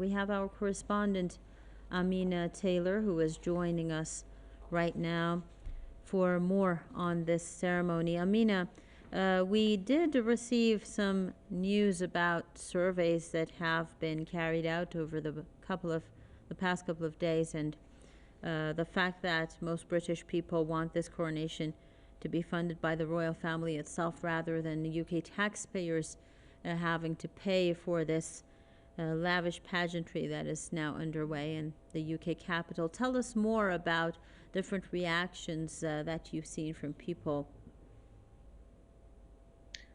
we have our correspondent Amina Taylor, who is joining us right now for more on this ceremony. Amina, we did receive some news about surveys that have been carried out over the past couple of days, and the fact that most British people want this coronation to be funded by the royal family itself rather than the UK taxpayers having to pay for this lavish pageantry that is now underway in the UK capital. Tell us more about different reactions that you've seen from people.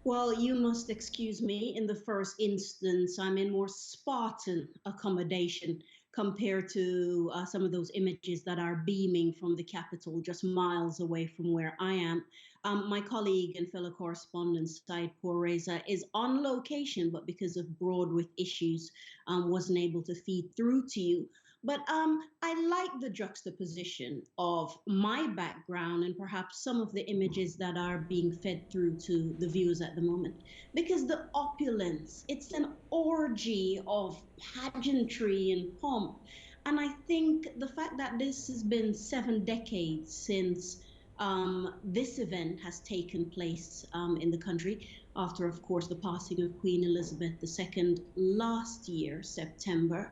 Well, you must excuse me. In the first instance, I'm in more Spartan accommodation compared to some of those images that are beaming from the capital just miles away from where I am. My colleague and fellow correspondent, Said Pourreza, is on location, but because of Broadway issues, wasn't able to feed through to you. But I like the juxtaposition of my background and perhaps some of the images that are being fed through to the viewers at the moment. Because the opulence, it's an orgy of pageantry and pomp. And I think the fact that this has been 7 decades since this event has taken place in the country, after, of course, the passing of Queen Elizabeth II last year, September.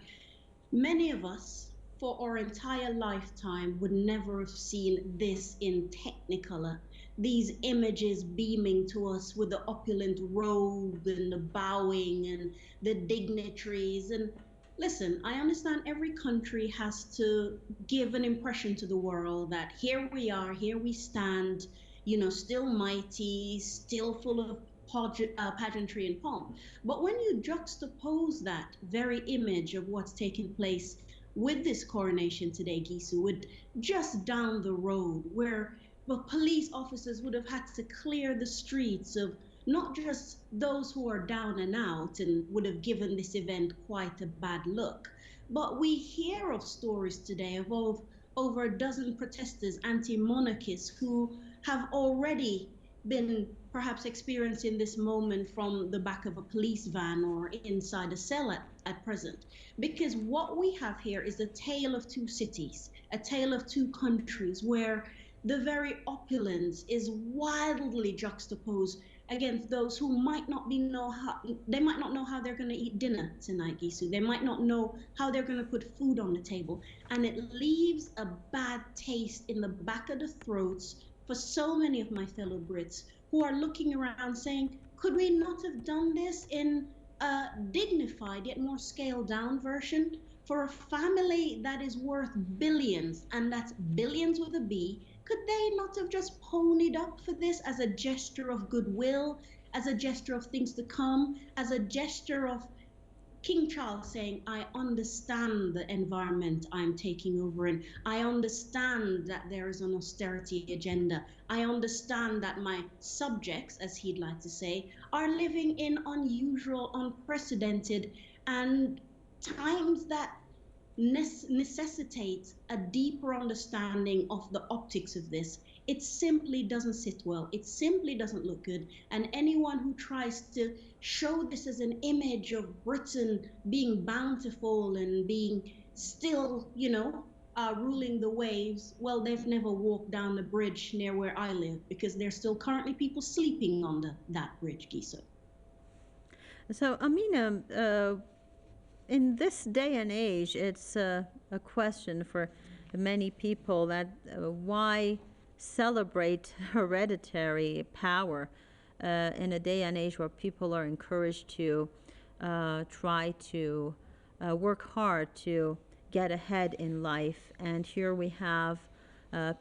Many of us, for our entire lifetime, would never have seen this in Technicolor. These images beaming to us with the opulent robe and the bowing and the dignitaries. And listen, I understand every country has to give an impression to the world that here we are, here we stand, still mighty, still full of pageantry and pomp. But when you juxtapose that very image of what's taking place with this coronation today, Gisu, with just down the road where the police officers would have had to clear the streets of not just those who are down and out and would have given this event quite a bad look, but we hear of stories today of over a dozen protesters, anti-monarchists, who have already been perhaps experiencing this moment from the back of a police van or inside a cell at present. Because what we have here is a tale of two cities, a tale of two countries where the very opulence is wildly juxtaposed against those who might not know how they're going to eat dinner tonight, Gisu. They might not know how they're going to put food on the table. And it leaves a bad taste in the back of the throats for so many of my fellow Brits who are looking around saying, could we not have done this in a dignified yet more scaled down version for a family that is worth billions, and that's billions with a B? Could they not have just ponied up for this as a gesture of goodwill, as a gesture of things to come, as a gesture of King Charles saying, I understand the environment I'm taking over in. I understand that there is an austerity agenda. I understand that my subjects, as he'd like to say, are living in unusual, unprecedented, and times that necessitates a deeper understanding of the optics of this. It simply doesn't sit well. It simply doesn't look good. And anyone who tries to show this as an image of Britain being bountiful and being still, ruling the waves, well, they've never walked down the bridge near where I live, because there's still currently people sleeping under that bridge, Gisa. So, Amina, in this day and age, it's a question for many people that why celebrate hereditary power in a day and age where people are encouraged to try to work hard to get ahead in life. And here we have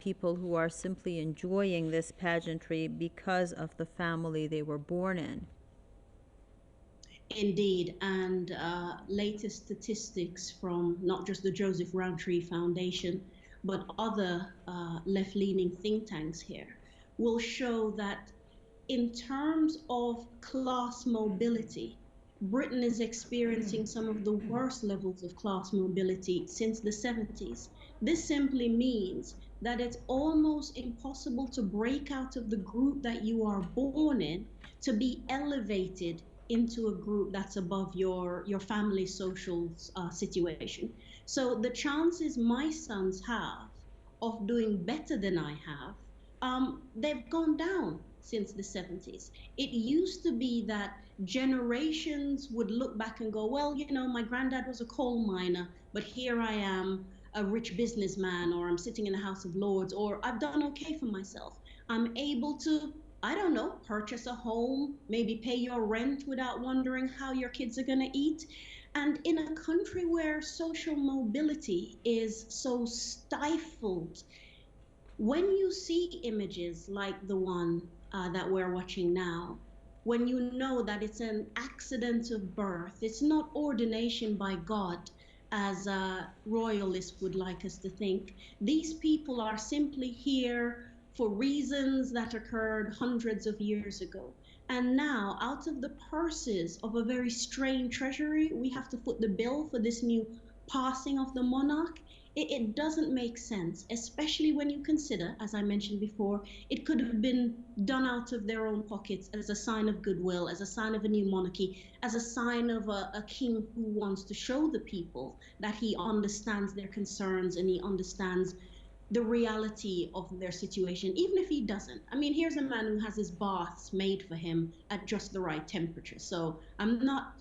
people who are simply enjoying this pageantry because of the family they were born in. Indeed, and latest statistics from not just the Joseph Rowntree Foundation, but other left-leaning think tanks here will show that in terms of class mobility, Britain is experiencing some of the worst levels of class mobility since the 70s. This simply means that it's almost impossible to break out of the group that you are born in to be elevated into a group that's above your family social situation. So the chances my sons have of doing better than I have, they've gone down since the 70s. It used to be that generations would look back and go, well, you know, my granddad was a coal miner, but here I am, a rich businessman, or I'm sitting in the House of Lords, or I've done okay for myself. I'm able to, I don't know, purchase a home, maybe pay your rent without wondering how your kids are going to eat. And in a country where social mobility is so stifled, when you see images like the one that we're watching now, when you know that it's an accident of birth, it's not ordination by God, as royalists would like us to think. These people are simply here for reasons that occurred hundreds of years ago. And now, out of the purses of a very strained treasury, we have to foot the bill for this new passing of the monarch. It doesn't make sense, especially when you consider, as I mentioned before, it could have been done out of their own pockets as a sign of goodwill, as a sign of a new monarchy, as a sign of a king who wants to show the people that he understands their concerns and he understands the reality of their situation, even if he doesn't. I mean, here's a man who has his baths made for him at just the right temperature. So I'm not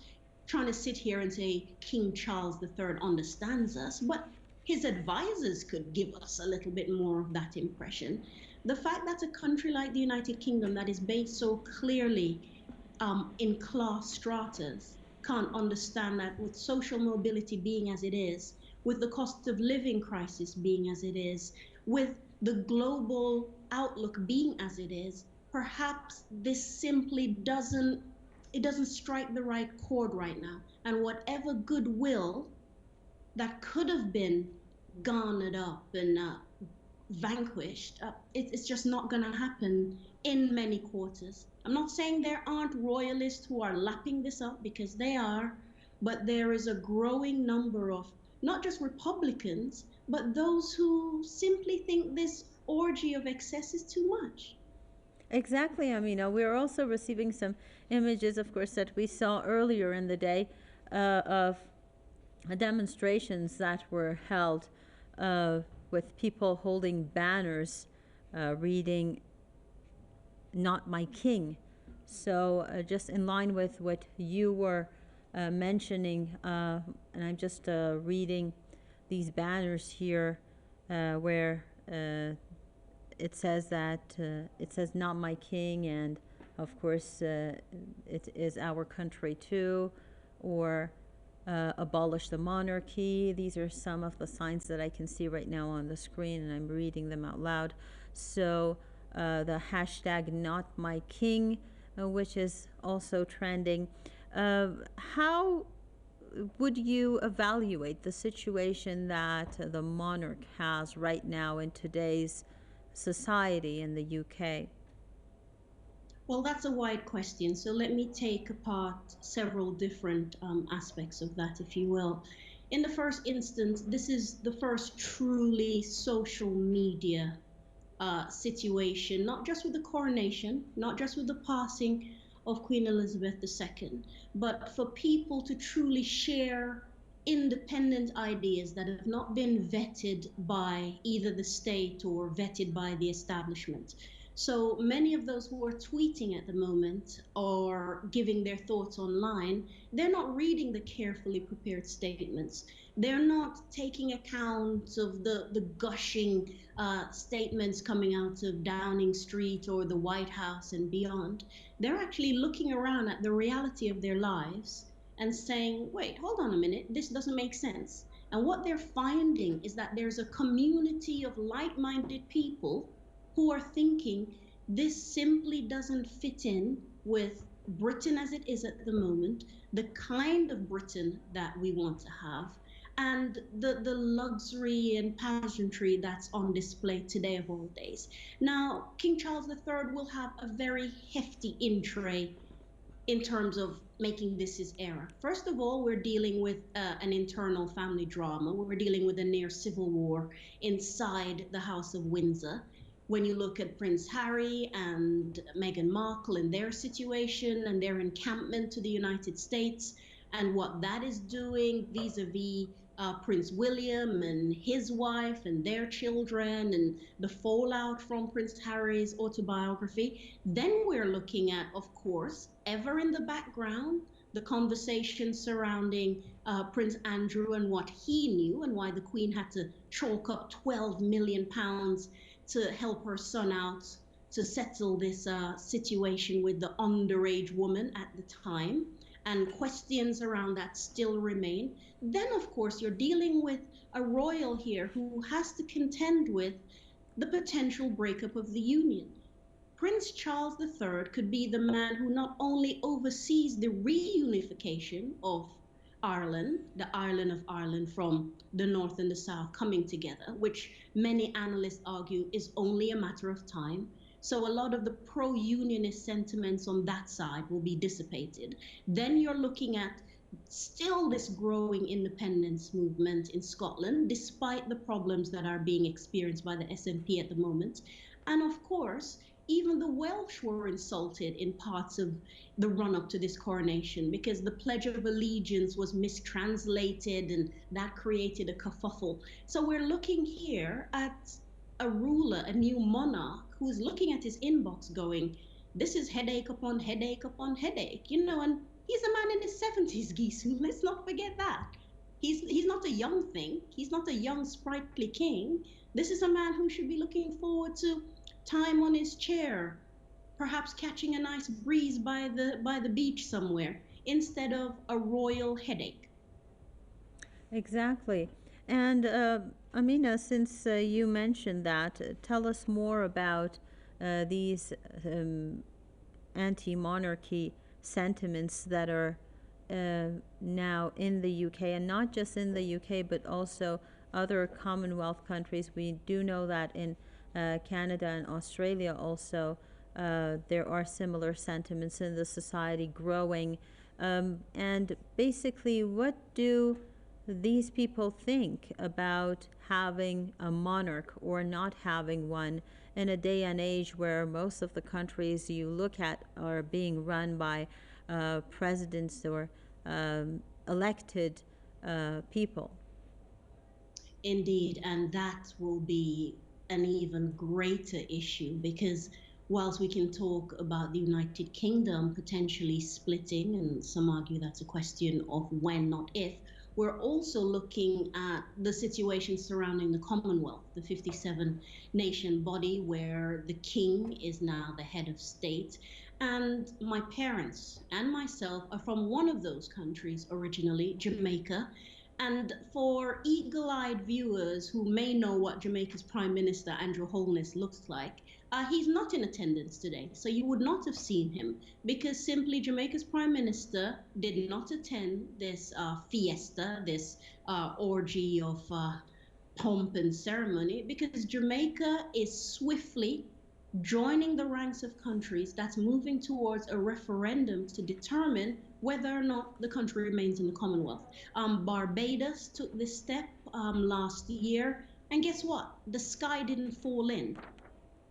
trying to sit here and say King Charles III understands us, but his advisors could give us a little bit more of that impression. The fact that a country like the United Kingdom, that is based so clearly in class stratas, can't understand that with social mobility being as it is, with the cost of living crisis being as it is, with the global outlook being as it is, perhaps this simply doesn't strike the right chord right now. And whatever goodwill that could have been garnered up and vanquished, it's just not going to happen in many quarters. I'm not saying there aren't royalists who are lapping this up, because they are, but there is a growing number of not just Republicans, but those who simply think this orgy of excess is too much. Exactly, Amina. We're also receiving some images, of course, that we saw earlier in the day of demonstrations that were held with people holding banners reading "Not My King." So, just in line with what you were mentioning, and I'm just reading these banners here where it says that it says "Not My King," and of course it is "Our Country Too," or abolish the monarchy. These are some of the signs that I can see right now on the screen, and I'm reading them out loud. So the hashtag "Not My King," which is also trending. How would you evaluate the situation that the monarch has right now in today's society in the UK? Well, that's a wide question. So let me take apart several different aspects of that, if you will. In the first instance, this is the first truly social media situation, not just with the coronation, not just with the passing of Queen Elizabeth II, but for people to truly share independent ideas that have not been vetted by either the state or vetted by the establishment. So many of those who are tweeting at the moment or giving their thoughts online, they're not reading the carefully prepared statements. They're not taking account of the gushing statements coming out of Downing Street or the White House and beyond. They're actually looking around at the reality of their lives and saying, wait, hold on a minute, this doesn't make sense. And what they're finding is that there's a community of like minded people who are thinking this simply doesn't fit in with Britain as it is at the moment, the kind of Britain that we want to have, and the luxury and pageantry that's on display today of all days. Now, King Charles III will have a very hefty in tray in terms of making this his era. First of all, we're dealing with an internal family drama. We're dealing with a near civil war inside the House of Windsor. When you look at Prince Harry and Meghan Markle and their situation and their encampment to the United States and what that is doing vis-a-vis Prince William and his wife and their children and the fallout from Prince Harry's autobiography, then we're looking at, of course, ever in the background, the conversation surrounding Prince Andrew and what he knew and why the Queen had to chalk up £12 million to help her son out to settle this situation with the underage woman at the time, and questions around that still remain. Then, of course, you're dealing with a royal here who has to contend with the potential breakup of the union. Prince Charles III could be the man who not only oversees the reunification of Ireland, the island of Ireland from the North and the South coming together, which many analysts argue is only a matter of time. So a lot of the pro unionist sentiments on that side will be dissipated. Then you're looking at still this growing independence movement in Scotland, despite the problems that are being experienced by the SNP at the moment. And of course, even the Welsh were insulted in parts of the run up to this coronation because the Pledge of Allegiance was mistranslated and that created a kerfuffle. So we're looking here at a ruler, a new monarch, who's looking at his inbox going, this is headache upon headache, and he's a man in his 70s, Gisu. Let's not forget that. He's not a young thing. He's not a young, sprightly king. This is a man who should be looking forward to time on his chair, perhaps catching a nice breeze by the beach somewhere, instead of a royal headache. Exactly. And Amina, since you mentioned that, tell us more about these anti monarchy sentiments that are now in the UK, and not just in the UK, but also other Commonwealth countries. We do know that in Canada and Australia also there are similar sentiments in the society growing. And basically, what do these people think about having a monarch or not having one in a day and age where most of the countries you look at are being run by presidents or elected people? Indeed, and that will be an even greater issue because whilst we can talk about the United Kingdom potentially splitting, and some argue that's a question of when, not if, we're also looking at the situation surrounding the Commonwealth, the 57 nation body where the king is now the head of state. And my parents and myself are from one of those countries originally, Jamaica. And for eagle eyed viewers who may know what Jamaica's Prime Minister, Andrew Holness, looks like, he's not in attendance today. So you would not have seen him because simply Jamaica's Prime Minister did not attend this fiesta, this orgy of pomp and ceremony, because Jamaica is swiftly joining the ranks of countries that's moving towards a referendum to determine whether or not the country remains in the Commonwealth. Barbados took this step last year, and guess what? The sky didn't fall in.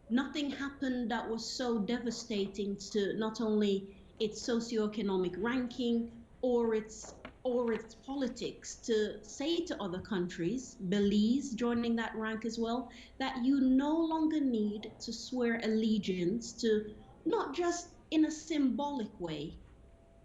Nothing happened that was so devastating to not only its socioeconomic ranking or its politics to say to other countries, Belize joining that rank as well, that you no longer need to swear allegiance to, not just in a symbolic way,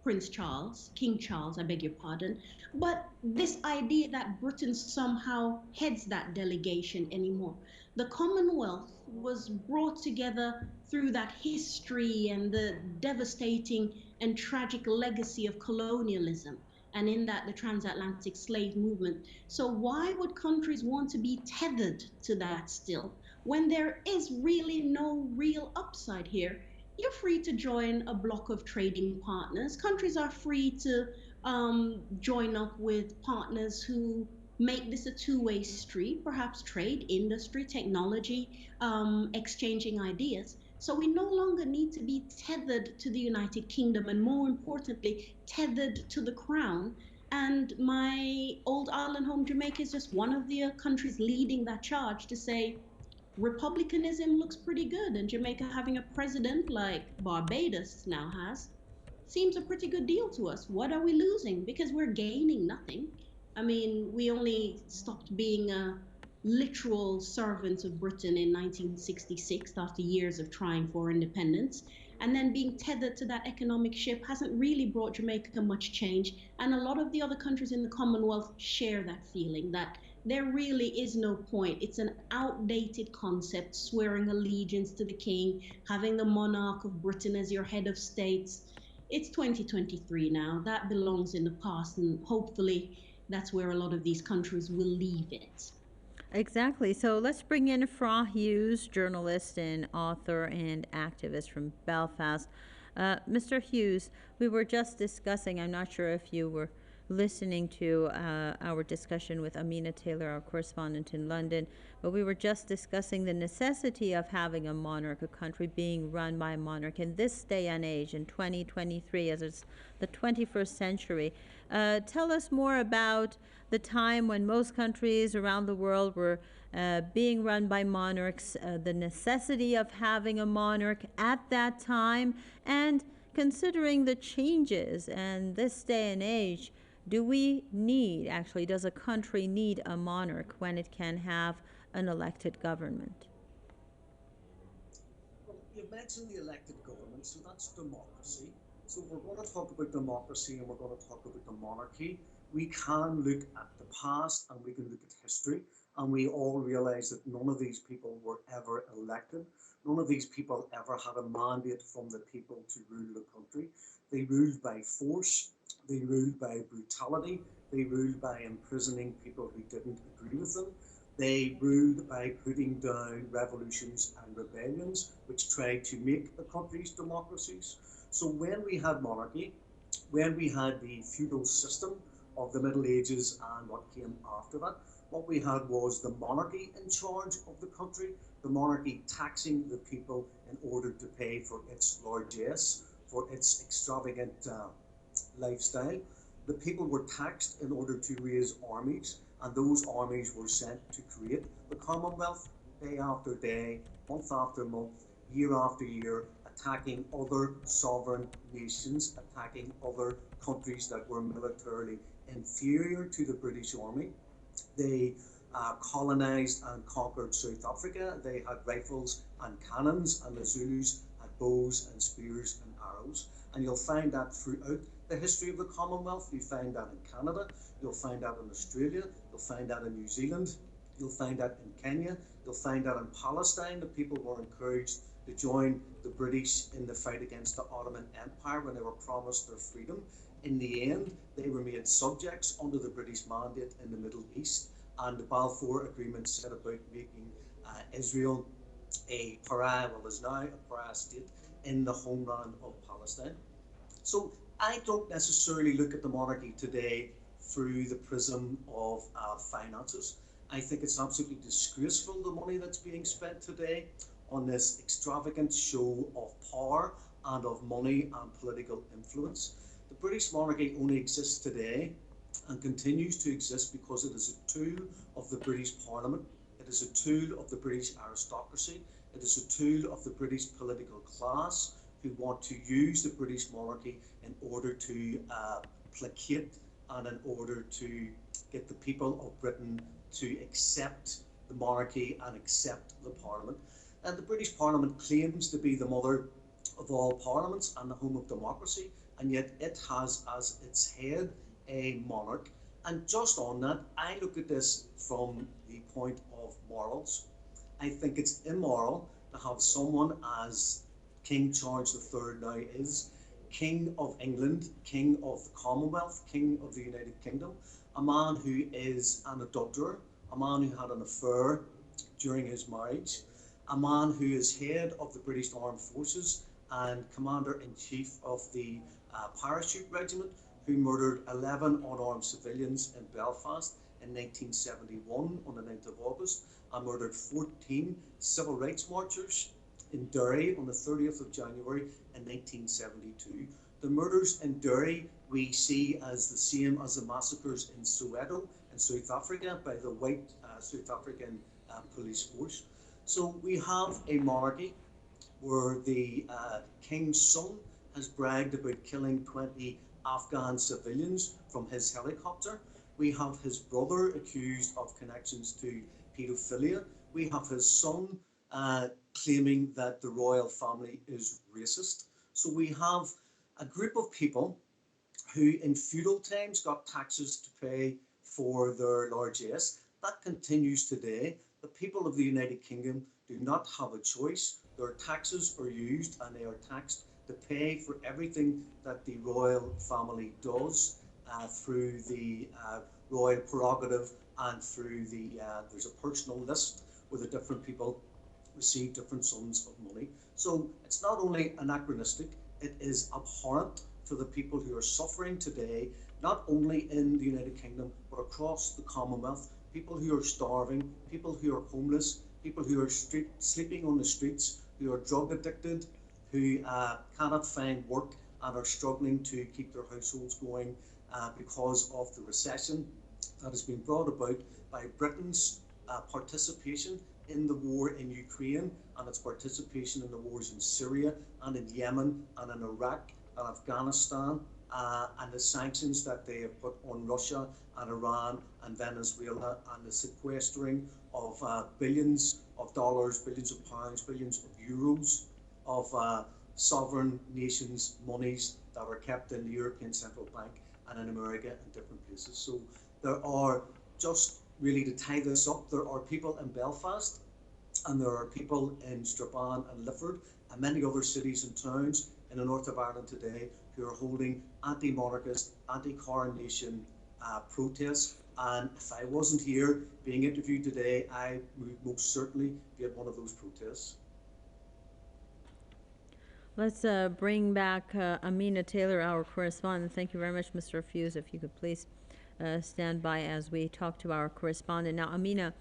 Prince Charles, King Charles, I beg your pardon, but this idea that Britain somehow heads that delegation anymore. The Commonwealth was brought together through that history and the devastating and tragic legacy of colonialism, and in that, the transatlantic slave movement. So, why would countries want to be tethered to that still when there is really no real upside here? You're free to join a block of trading partners. Countries are free to join up with partners who make this a two-way street, perhaps trade, industry, technology, exchanging ideas. So we no longer need to be tethered to the United Kingdom and, more importantly, tethered to the crown. And my old island home, Jamaica, is just one of the countries leading that charge to say, Republicanism looks pretty good, and Jamaica having a president like Barbados now has seems a pretty good deal to us. What are we losing? Because we're gaining nothing. I mean, we only stopped being a literal servant of Britain in 1966 after years of trying for independence. And then being tethered to that economic ship hasn't really brought Jamaica much change. And a lot of the other countries in the Commonwealth share that feeling that there really is no point. It's an outdated concept, swearing allegiance to the king, having the monarch of Britain as your head of states. It's 2023 now. That belongs in the past, and hopefully that's where a lot of these countries will leave it. Exactly. So let's bring in Fra Hughes, journalist and author and activist from Belfast. Mr. Hughes, we were just discussing, I'm not sure if you were listening to our discussion with Amina Taylor, our correspondent in London, but we were just discussing the necessity of having a monarch, a country being run by a monarch in this day and age, in 2023, as it's the 21st century. Tell us more about the time when most countries around the world were being run by monarchs, the necessity of having a monarch at that time, and considering the changes and this day and age, do we need, actually, does a country need a monarch when it can have an elected government? Well, you've mentioned the elected government, so that's democracy. So if we're going to talk about democracy and we're going to talk about the monarchy, we can look at the past and we can look at history, and we all realize that none of these people were ever elected. None of these people ever had a mandate from the people to rule the country. They ruled by force, they ruled by brutality, they ruled by imprisoning people who didn't agree with them. They ruled by putting down revolutions and rebellions which tried to make the countries democracies. So when we had monarchy, when we had the feudal system of the Middle Ages and what came after that, what we had was the monarchy in charge of the country, the monarchy taxing the people in order to pay for its largesse, for its extravagant lifestyle. The people were taxed in order to raise armies, and those armies were sent to create the Commonwealth day after day, month after month, year after year, attacking other sovereign nations, attacking other countries that were militarily inferior to the British Army. They colonised and conquered South Africa. They had rifles and cannons, and the Zulus had bows and spears and arrows. And you'll find that throughout the history of the Commonwealth. You find that in Canada, you'll find that in Australia, you'll find that in New Zealand, you'll find that in Kenya, you'll find that in Palestine. The people were encouraged to join the British in the fight against the Ottoman Empire when they were promised their freedom. In the end, they were made subjects under the British mandate in the Middle East, and the Balfour Agreement set about making Israel a pariah, well, is now a pariah state in the homeland of Palestine. So I don't necessarily look at the monarchy today through the prism of finances. I think it's absolutely disgraceful, the money that's being spent today on this extravagant show of power and of money and political influence. The British monarchy only exists today and continues to exist because it is a tool of the British Parliament, it is a tool of the British aristocracy, it is a tool of the British political class who want to use the British monarchy in order to placate and in order to get the people of Britain to accept the monarchy and accept the Parliament. And the British Parliament claims to be the mother of all parliaments and the home of democracy, and yet it has as its head a monarch. And just on that, I look at this from the point of morals. I think it's immoral to have someone as King Charles III now is, King of England, King of the Commonwealth, King of the United Kingdom, a man who is an adulterer, a man who had an affair during his marriage, a man who is head of the British Armed Forces and Commander in Chief of the Parachute Regiment, who murdered 11 unarmed civilians in Belfast in 1971 on the 9th of August, and murdered 14 civil rights marchers in Derry on the 30th of January in 1972. The murders in Derry we see as the same as the massacres in Soweto in South Africa by the white South African police force. So we have a monarchy where the king's son has bragged about killing 20 Afghan civilians from his helicopter. We have his brother accused of connections to paedophilia. We have his son claiming that the royal family is racist. So we have a group of people who in feudal times got taxes to pay for their largesse. That continues today. The people of the United Kingdom do not have a choice. Their taxes are used and they are taxed to pay for everything that the royal family does through the royal prerogative and through there's a personal list where the different people receive different sums of money. So it's not only anachronistic, it is abhorrent for the people who are suffering today, not only in the United Kingdom, but across the Commonwealth. People who are starving, people who are homeless, people who are sleeping on the streets, who are drug addicted, who cannot find work and are struggling to keep their households going because of the recession that has been brought about by Britain's participation in the war in Ukraine and its participation in the wars in Syria and in Yemen and in Iraq and Afghanistan and the sanctions that they have put on Russia and Iran and Venezuela and the sequestering of billions of dollars, billions of pounds, billions of euros of sovereign nations' monies that are kept in the European Central Bank and in America and different places. So there are, just really to tie this up, there are people in Belfast and there are people in Strabane and Lifford and many other cities and towns in the north of Ireland today who are holding anti-monarchist, anti-coronation protests. And if I wasn't here being interviewed today, I would most certainly be at one of those protests. Let's bring back Amina Taylor, our correspondent. Thank you very much, Mr. Fuse. If you could please stand by as we talk to our correspondent. Now, Amina,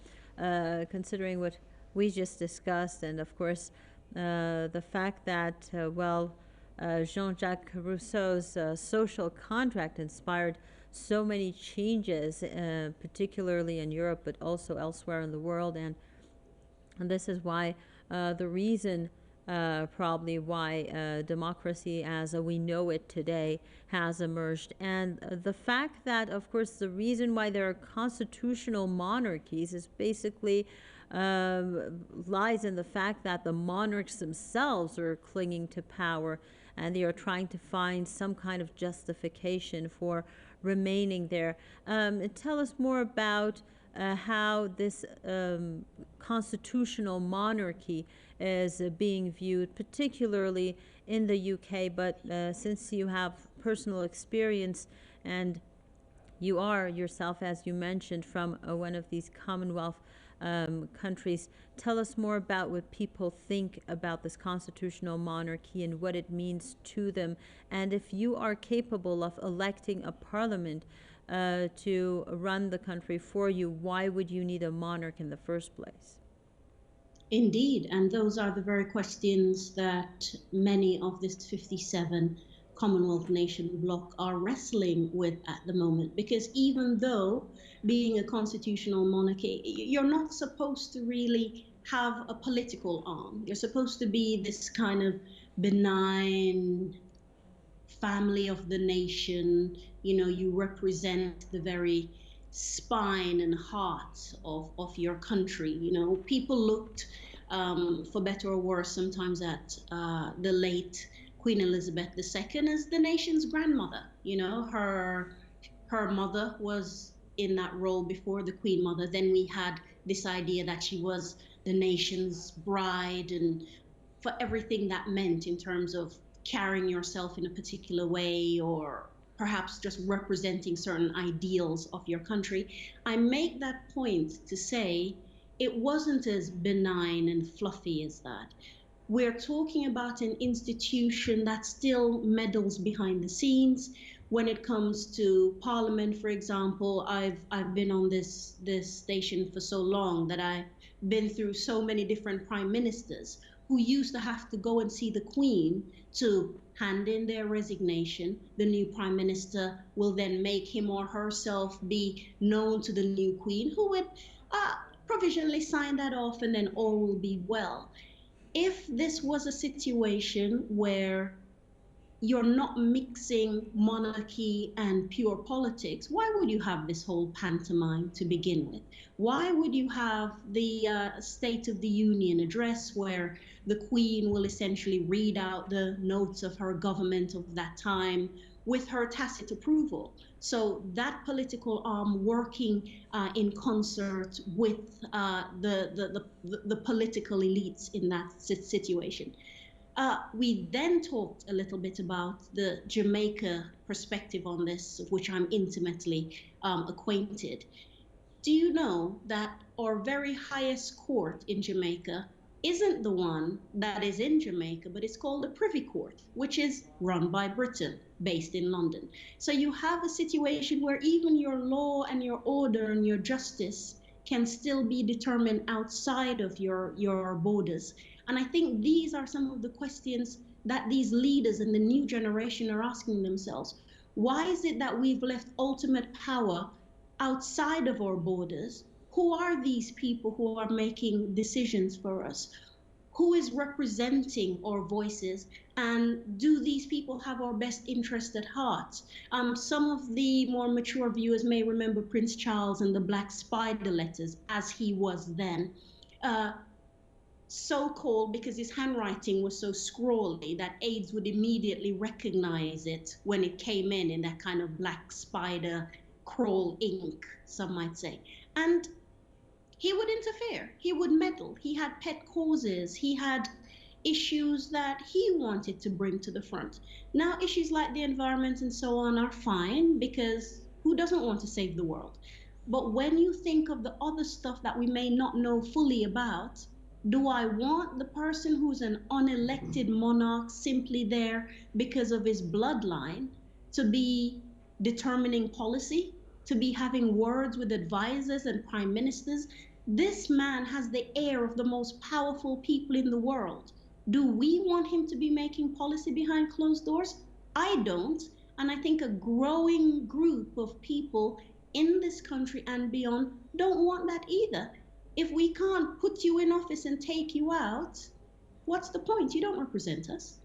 considering what we just discussed, and of course, the fact that, Jean-Jacques Rousseau's social contract inspired so many changes, particularly in Europe, but also elsewhere in the world. And this is why the reason probably why democracy as we know it today has emerged. And the fact that, of course, the reason why there are constitutional monarchies is basically lies in the fact that the monarchs themselves are clinging to power and they are trying to find some kind of justification for remaining there. Tell us more about how this constitutional monarchy is being viewed, particularly in the UK. But since you have personal experience and you are yourself, as you mentioned, from one of these Commonwealth countries, tell us more about what people think about this constitutional monarchy and what it means to them. And if you are capable of electing a parliament to run the country for you, why would you need a monarch in the first place? Indeed, and those are the very questions that many of this 57 Commonwealth nation bloc are wrestling with at the moment. Because even though being a constitutional monarchy, you're not supposed to really have a political arm. You're supposed to be this kind of benign family of the nation. You represent the very spine and heart of your country. People looked, for better or worse, sometimes at the late Queen Elizabeth II as the nation's grandmother. Her mother was in that role before the Queen Mother. Then we had this idea that she was the nation's bride, and for everything that meant in terms of carrying yourself in a particular way, or perhaps just representing certain ideals of your country. I make that point to say it wasn't as benign and fluffy as that. We're talking about an institution that still meddles behind the scenes. When it comes to Parliament, for example, I've been on this station for so long that I've been through so many different prime ministers who used to have to go and see the Queen to hand in their resignation. The new prime minister will then make him or herself be known to the new Queen, who would provisionally sign that off and then all will be well. If this was a situation where you're not mixing monarchy and pure politics, why would you have this whole pantomime to begin with? Why would you have the State of the Union address where the Queen will essentially read out the notes of her government of that time with her tacit approval? So that political arm working in concert with the political elites in that situation. We then talked a little bit about the Jamaica perspective on this, of which I'm intimately acquainted. Do you know that our very highest court in Jamaica isn't the one that is in Jamaica, but it's called the Privy Court, which is run by Britain, based in London. So you have a situation where even your law and your order and your justice can still be determined outside of your borders. And I think these are some of the questions that these leaders in the new generation are asking themselves. Why is it that we've left ultimate power outside of our borders? Who are these people who are making decisions for us? Who is representing our voices? And do these people have our best interest at heart? Some of the more mature viewers may remember Prince Charles and the Black Spider letters, as he was then. Uh, so called because his handwriting was so scrawly that aides would immediately recognize it when it came in that kind of black spider crawl ink, some might say. And he would interfere, he would meddle, he had pet causes, he had issues that he wanted to bring to the front. Now, issues like the environment and so on are fine because who doesn't want to save the world? But when you think of the other stuff that we may not know fully about, do I want the person who's an unelected monarch simply there because of his bloodline to be determining policy, to be having words with advisors and prime ministers? This man has the air of the most powerful people in the world. Do we want him to be making policy behind closed doors? I don't. And I think a growing group of people in this country and beyond don't want that either. If we can't put you in office and take you out, what's the point? You don't represent us.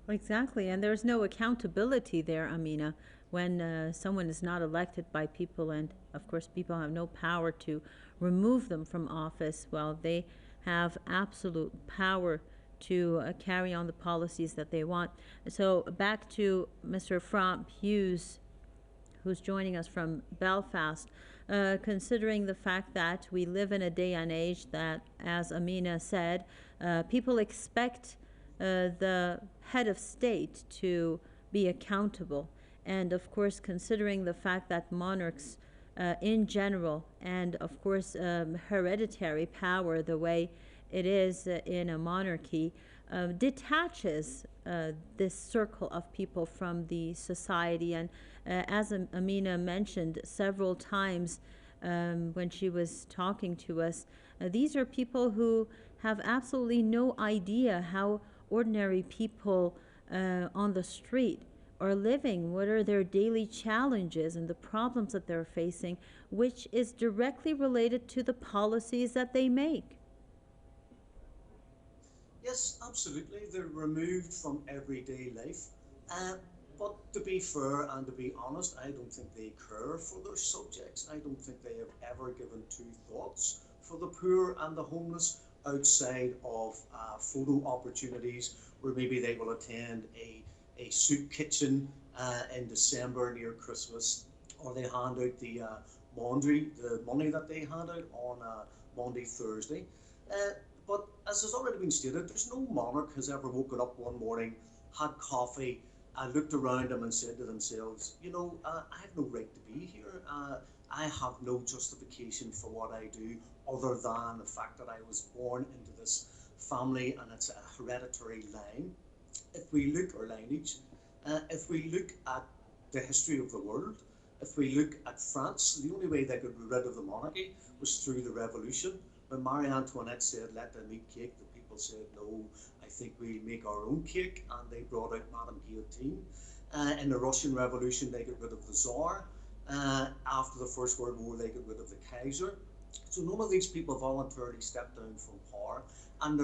Exactly, and there's no accountability there, Amina, when someone is not elected by people, and of course, people have no power to remove them from office. Well, they have absolute power to carry on the policies that they want. So, back to Mr. Fromp Hughes, who's joining us from Belfast. Considering the fact that we live in a day and age that, as Amina said, people expect the head of state to be accountable. And of course, considering the fact that monarchs in general, and of course, hereditary power, the way it is in a monarchy, detaches this circle of people from the society. And as Amina mentioned several times when she was talking to us, these are people who have absolutely no idea how ordinary people on the street are living, what are their daily challenges and the problems that they're facing, which is directly related to the policies that they make. Yes, absolutely. They're removed from everyday life. Uh, but to be fair and to be honest, I don't think they care for their subjects. I don't think they have ever given two thoughts for the poor and the homeless outside of photo opportunities where maybe they will attend a soup kitchen in December near Christmas, or they hand out the money that they hand out on Monday, Thursday. Uh, but as has already been stated, there's no monarch has ever woken up one morning, had coffee, and looked around them and said to themselves, I have no right to be here. I have no justification for what I do other than the fact that I was born into this family and it's a hereditary line. If we look, or lineage, if we look at the history of the world, if we look at France, the only way they could be rid of the monarchy was through the revolution. When Marie Antoinette said, let them eat cake, the people said, no, I think we'll make our own cake, and they brought out Madame Guillotine. In the Russian Revolution, they got rid of the Tsar. After the First World War, they got rid of the Kaiser. So none of these people voluntarily step down from power, and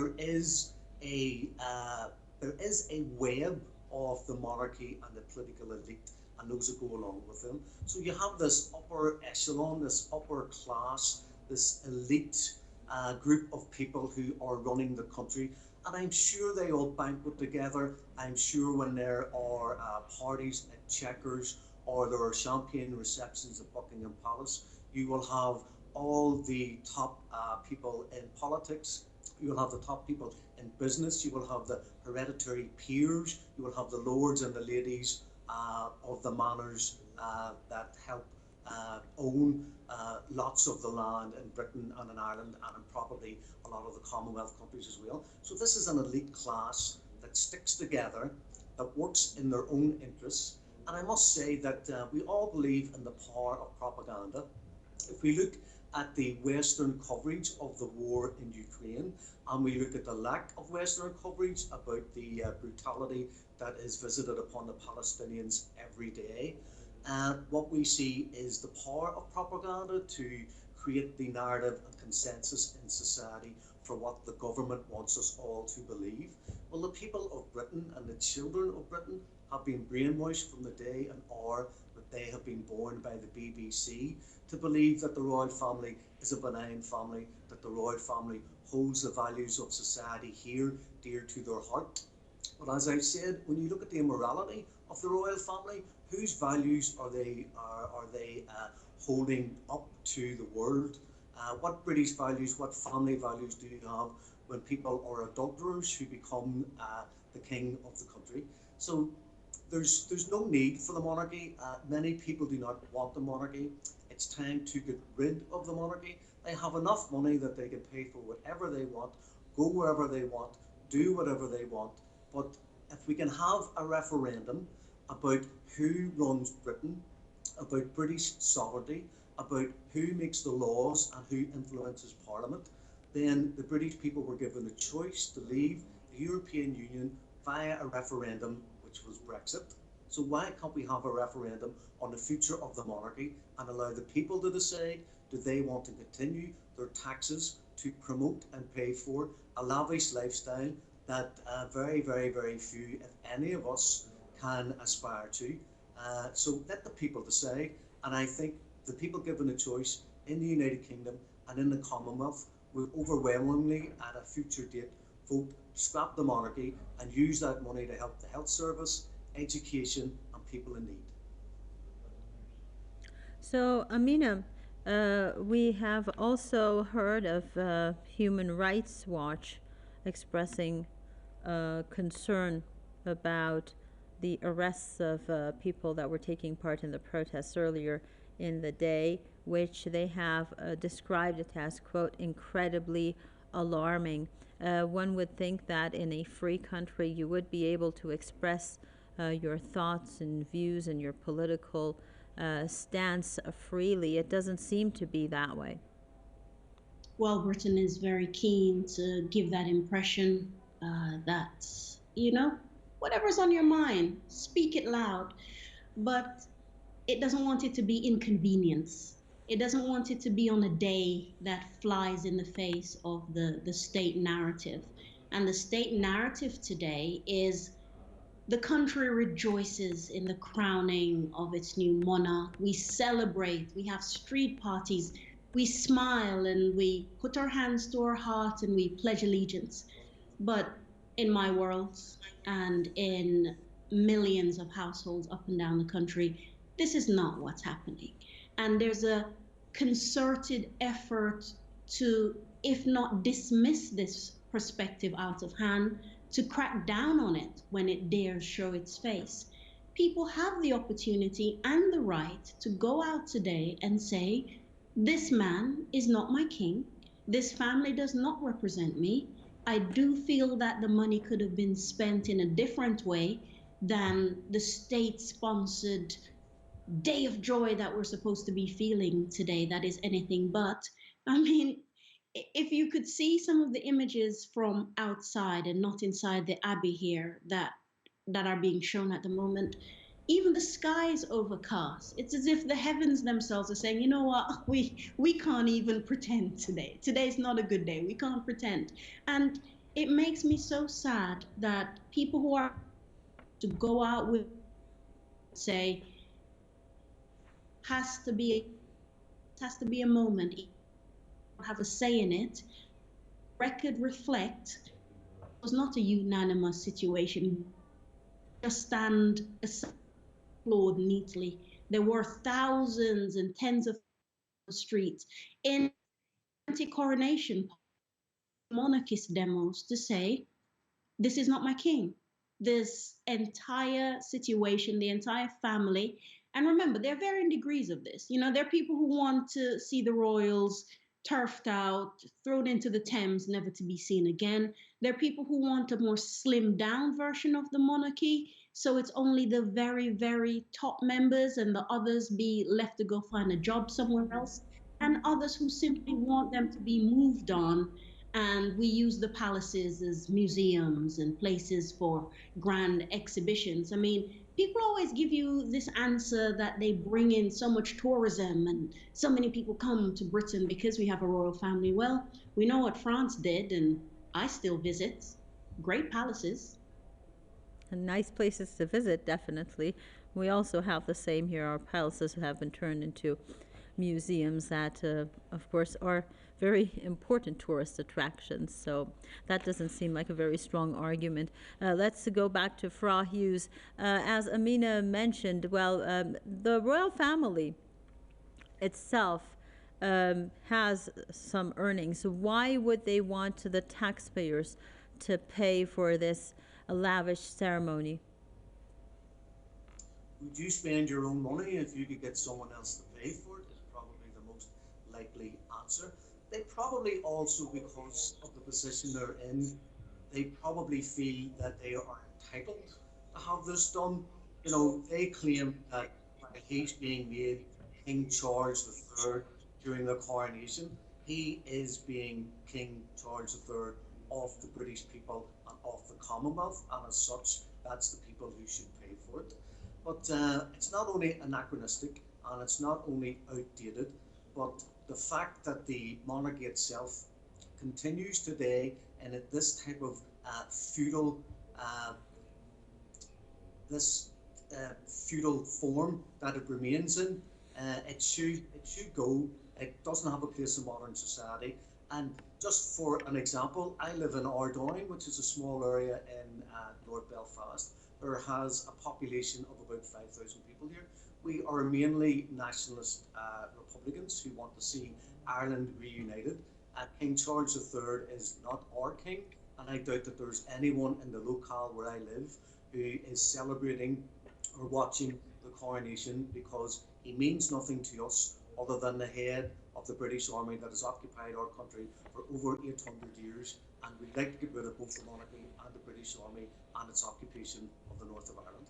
a uh, there is a web of the monarchy and the political elite and those that go along with them. So you have this upper echelon, this upper class, this elite group of people who are running the country. And I'm sure they all banquet together. I'm sure when there are parties at Chequers or there are champagne receptions at Buckingham Palace, you will have all the top people in politics. You will have the top people in business. You will have the hereditary peers. You will have the lords and the ladies of the manors that help own lots of the land in Britain and in Ireland and in probably a lot of the Commonwealth countries as well. So this is an elite class that sticks together, that works in their own interests. And I must say that we all believe in the power of propaganda. If we look at the Western coverage of the war in Ukraine, and we look at the lack of Western coverage about the brutality that is visited upon the Palestinians every day, what we see is the power of propaganda to create the narrative and consensus in society for what the government wants us all to believe. Well, the people of Britain and the children of Britain have been brainwashed from the day and hour that they have been born by the BBC to believe that the royal family is a benign family, that the royal family holds the values of society here dear to their heart. But as I said, when you look at the immorality of the royal family, whose values are they holding up to the world? What British values, what family values do you have when people are adulterers who become the king of the country? So there's no need for the monarchy. Many people do not want the monarchy. It's time to get rid of the monarchy. They have enough money that they can pay for whatever they want, go wherever they want, do whatever they want. But if we can have a referendum about who runs Britain, about British sovereignty, about who makes the laws and who influences Parliament, then the British people were given a choice to leave the European Union via a referendum, which was Brexit. So why can't we have a referendum on the future of the monarchy and allow the people to decide, do they want to continue their taxes to promote and pay for a lavish lifestyle that very, very, very few, if any of us, can aspire to? So let the people decide, and I think the people given a choice in the United Kingdom and in the Commonwealth will overwhelmingly at a future date vote scrap the monarchy and use that money to help the health service, education, and people in need. So, Amina, we have also heard of Human Rights Watch expressing concern about the arrests of people that were taking part in the protests earlier in the day, which they have described it as, quote, incredibly alarming. One would think that in a free country you would be able to express your thoughts and views and your political stance freely. It doesn't seem to be that way. Well, Britain is very keen to give that impression that, you know, whatever's on your mind, speak it loud. But it doesn't want it to be inconvenience. It doesn't want it to be on a day that flies in the face of the state narrative. And the state narrative today is the country rejoices in the crowning of its new monarch. We celebrate, we have street parties, we smile and we put our hands to our heart and we pledge allegiance. But in my world and in millions of households up and down the country, this is not what's happening. And there's a concerted effort to, if not dismiss this perspective out of hand, to crack down on it when it dares show its face. People have the opportunity and the right to go out today and say, this man is not my king. This family does not represent me. I do feel that the money could have been spent in a different way than the state sponsored day of joy that we're supposed to be feeling today that is anything but. I mean, if you could see some of the images from outside and not inside the abbey here that are being shown at the moment, even the sky is overcast. It's as if the heavens themselves are saying, you know what, we can't even pretend today. Today's not a good day. We can't pretend. And it makes me so sad that people who are to go out with say has to be has to be a moment, have a say in it. Record reflect it was not a unanimous situation. Just stand applaud neatly. There were thousands and tens of streets in anti-coronation monarchist demos to say, this is not my king. This entire situation, the entire family, and remember, there are varying degrees of this. You know, there are people who want to see the royals turfed out, thrown into the Thames, never to be seen again. There are people who want a more slimmed down version of the monarchy. So it's only the very, very top members and the others be left to go find a job somewhere else. And others who simply want them to be moved on, and we use the palaces as museums and places for grand exhibitions. I mean, people always give you this answer that they bring in so much tourism and so many people come to Britain because we have a royal family. Well, we know what France did, and I still visit great palaces. And nice places to visit, definitely. We also have the same here. Our palaces have been turned into museums that, of course, are very important tourist attractions. So that doesn't seem like a very strong argument. Let's go back to Fra Hughes. As Amina mentioned, well, the royal family itself has some earnings. Why would they want the taxpayers to pay for this lavish ceremony? Would you spend your own money if you could get someone else to pay for it? Is probably the most likely answer. They probably also, because of the position they're in, they probably feel that they are entitled to have this done. You know, they claim that while he's being made King Charles III during the coronation, he is being King Charles III of the British people and of the Commonwealth, and as such, that's the people who should pay for it. But it's not only anachronistic and it's not only outdated, but the fact that the monarchy itself continues today in this type of feudal uh, this feudal form that it remains in. It should go. It doesn't have a place in modern society. And just for an example, I live in Ardoyne, which is a small area in North Belfast. There has a population of about 5,000 people here. We are mainly nationalist Republicans who want to see Ireland reunited. King Charles III is not our king, and I doubt that there's anyone in the locale where I live who is celebrating or watching the coronation, because he means nothing to us other than the head of the British Army that has occupied our country for over 800 years, and we'd like to get rid of both the monarchy and the British Army and its occupation of the north of Ireland.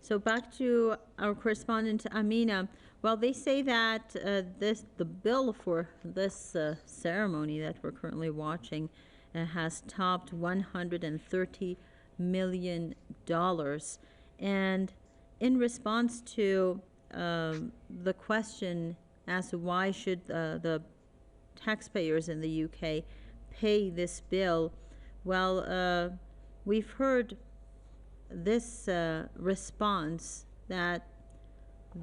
So back to our correspondent Amina. Well, they say that the bill for this ceremony that we're currently watching has topped $130 million, and in response to the question as to why should the taxpayers in the UK pay this bill, well, we've heard this response that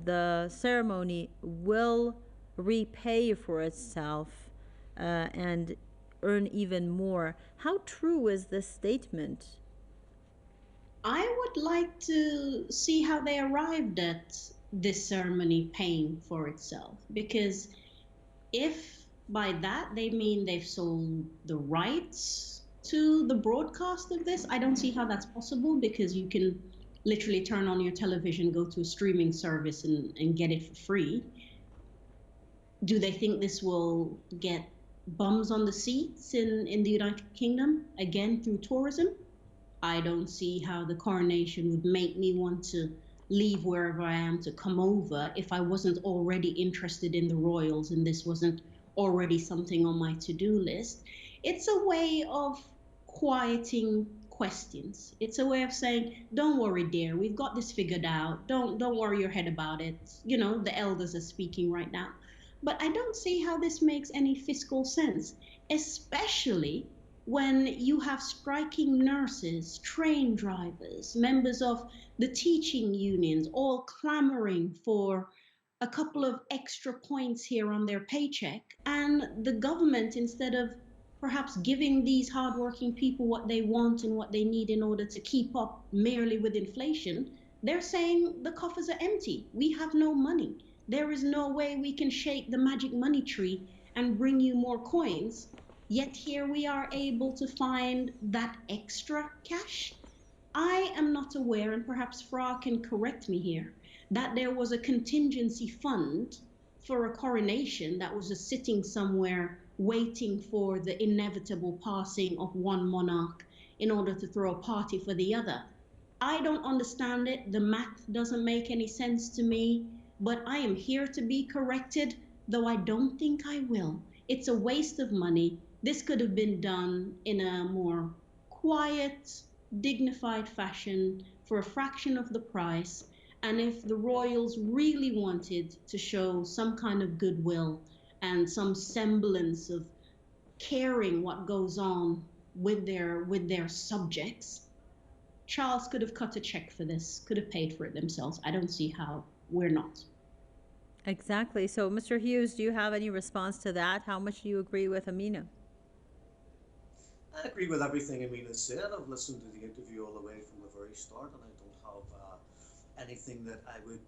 the ceremony will repay for itself and earn even more. How true is this statement? I would like to see how they arrived at this ceremony paying for itself, because if by that they mean they've sold the rights to the broadcast of this, I don't see how that's possible, because you can literally turn on your television, go to a streaming service, and get it for free. Do they think this will get bums on the seats in the United Kingdom, again through tourism? I don't see how the coronation would make me want to leave wherever I am to come over if I wasn't already interested in the royals and this wasn't already something on my to-do list. It's a way of quieting questions. It's a way of saying, "Don't worry, dear, we've got this figured out. Don't worry your head about it." You know, the elders are speaking right now. But I don't see how this makes any fiscal sense, especially when you have striking nurses, train drivers, members of the teaching unions all clamoring for a couple of extra points here on their paycheck, and the government, instead of perhaps giving these hardworking people what they want and what they need in order to keep up merely with inflation, they're saying the coffers are empty. We have no money. There is no way we can shake the magic money tree and bring you more coins. Yet here we are able to find that extra cash. I am not aware, and perhaps Fra can correct me here, that there was a contingency fund for a coronation that was just sitting somewhere waiting for the inevitable passing of one monarch in order to throw a party for the other. I don't understand it. The math doesn't make any sense to me, but I am here to be corrected, though I don't think I will. It's a waste of money. This could have been done in a more quiet, dignified fashion for a fraction of the price. And if the royals really wanted to show some kind of goodwill and some semblance of caring what goes on with their subjects, Charles could have cut a check for this, could have paid for it themselves. I don't see how we're not. Exactly. So, Mr. Hughes, do you have any response to that? How much do you agree with Amina? I agree with everything Amina said. I've listened to the interview all the way from the very start, and I don't have anything that I would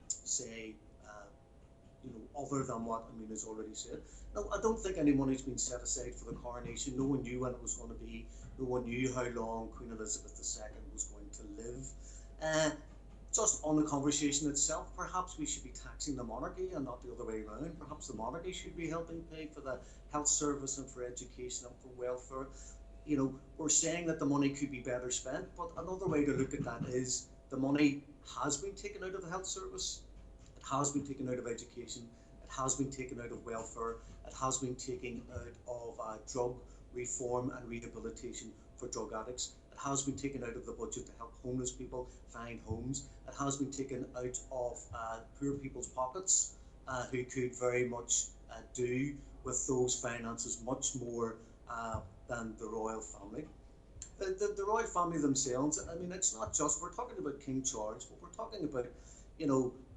say, uh, other than what Amina's already said. No, I don't think any money's been set aside for the coronation. No one knew when it was going to be. No one knew how long Queen Elizabeth II was going to live. Uh, just on the conversation itself, perhaps we should be taxing the monarchy and not the other way around. Perhaps the monarchy should be helping pay for the health service and for education and for welfare. We're saying that the money could be better spent, but another way to look at that is the money has been taken out of the health service, it has been taken out of education, it has been taken out of welfare, it has been taken out of drug reform and rehabilitation for drug addicts. It has been taken out of the budget to help homeless people find homes. It has been taken out of poor people's pockets who could very much do with those finances much more than the royal family. The royal family themselves, I mean, it's not just, we're talking about King Charles, but we're talking about,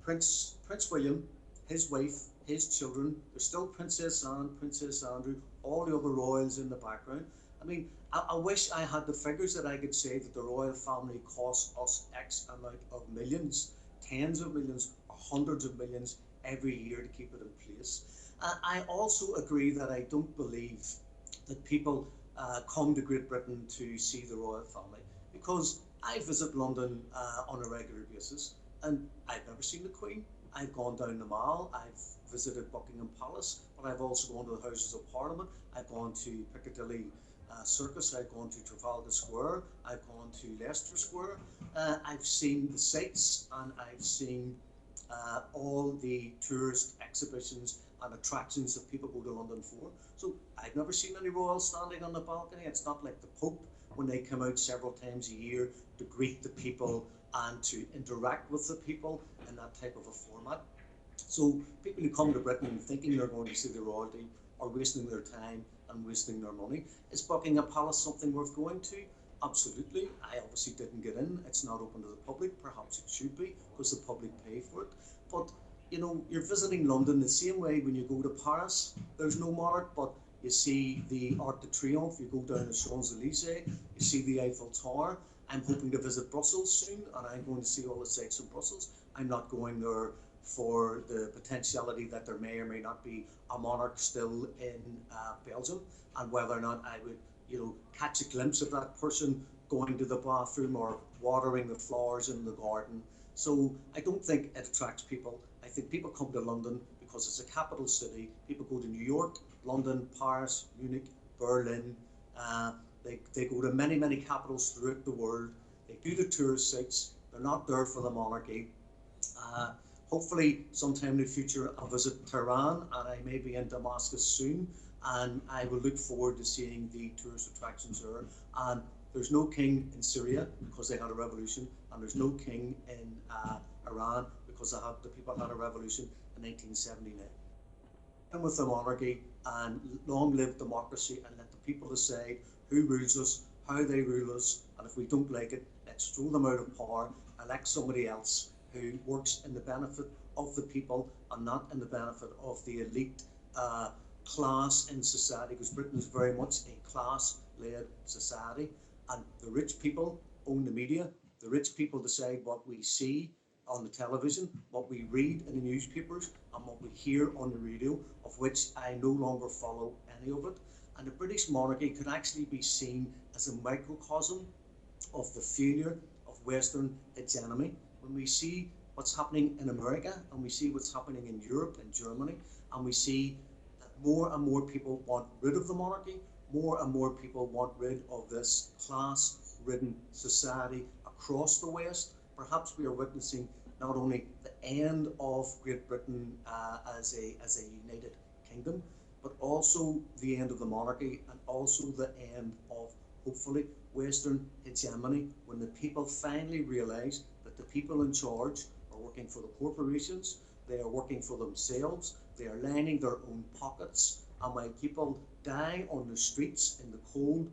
Prince William, his wife, his children. There's still Princess Anne, Princess Andrew, all the other royals in the background. I mean, I wish I had the figures that I could say that the royal family costs us X amount of millions, tens of millions, or hundreds of millions every year to keep it in place. I also agree that I don't believe that people come to Great Britain to see the royal family, because I visit London on a regular basis and I've never seen the Queen. I've gone down the Mall, I've visited Buckingham Palace, but I've also gone to the Houses of Parliament, I've gone to Piccadilly Circus, I've gone to Trafalgar Square, I've gone to Leicester Square. I've seen the sights and I've seen all the tourist exhibitions and attractions that people go to London for. So I've never seen any royals standing on the balcony. It's not like the Pope when they come out several times a year to greet the people and to interact with the people in that type of a format. So people who come to Britain thinking they're going to see the royalty are wasting their time and wasting their money. Is Buckingham Palace something worth going to? Absolutely. I obviously didn't get in. It's not open to the public. Perhaps it should be because the public pay for it. But you're visiting London the same way when you go to Paris. There's no monarch, but you see the Arc de Triomphe, you go down the Champs-Elysees, you see the Eiffel Tower. I'm hoping to visit Brussels soon, and I'm going to see all the sights in Brussels. I'm not going there for the potentiality that there may or may not be a monarch still in Belgium, and whether or not I would, catch a glimpse of that person going to the bathroom or watering the flowers in the garden. So I don't think it attracts people. I think people come to London because it's a capital city. People go to New York, London, Paris, Munich, Berlin. They go to many, many capitals throughout the world. They do the tourist sites. They're not there for the monarchy. Uh, Hopefully, sometime in the future, I'll visit Tehran, and I may be in Damascus soon, and I will look forward to seeing the tourist attractions there and There's no king in Syria because they had a revolution, and there's no king in Iran because the people had a revolution in 1979. And with the monarchy, and long live democracy, and let the people decide who rules us, how they rule us, and if we don't like it, let's throw them out of power, elect somebody else who works in the benefit of the people and not in the benefit of the elite class in society, because Britain is very much a class-led society, and the rich people own the media. The rich people decide what we see on the television, what we read in the newspapers, and what we hear on the radio, of which I no longer follow any of it. And the British monarchy could actually be seen as a microcosm of the failure of Western hegemony. When we see what's happening in America, and we see what's happening in Europe and Germany, and we see that more and more people want rid of the monarchy, more and more people want rid of this class-ridden society across the West. Perhaps we are witnessing not only the end of Great Britain as a united kingdom, but also the end of the monarchy, and also the end of, hopefully, Western hegemony, when the people finally realise that the people in charge are working for the corporations, they are working for themselves, they are lining their own pockets, and while people die on the streets in the cold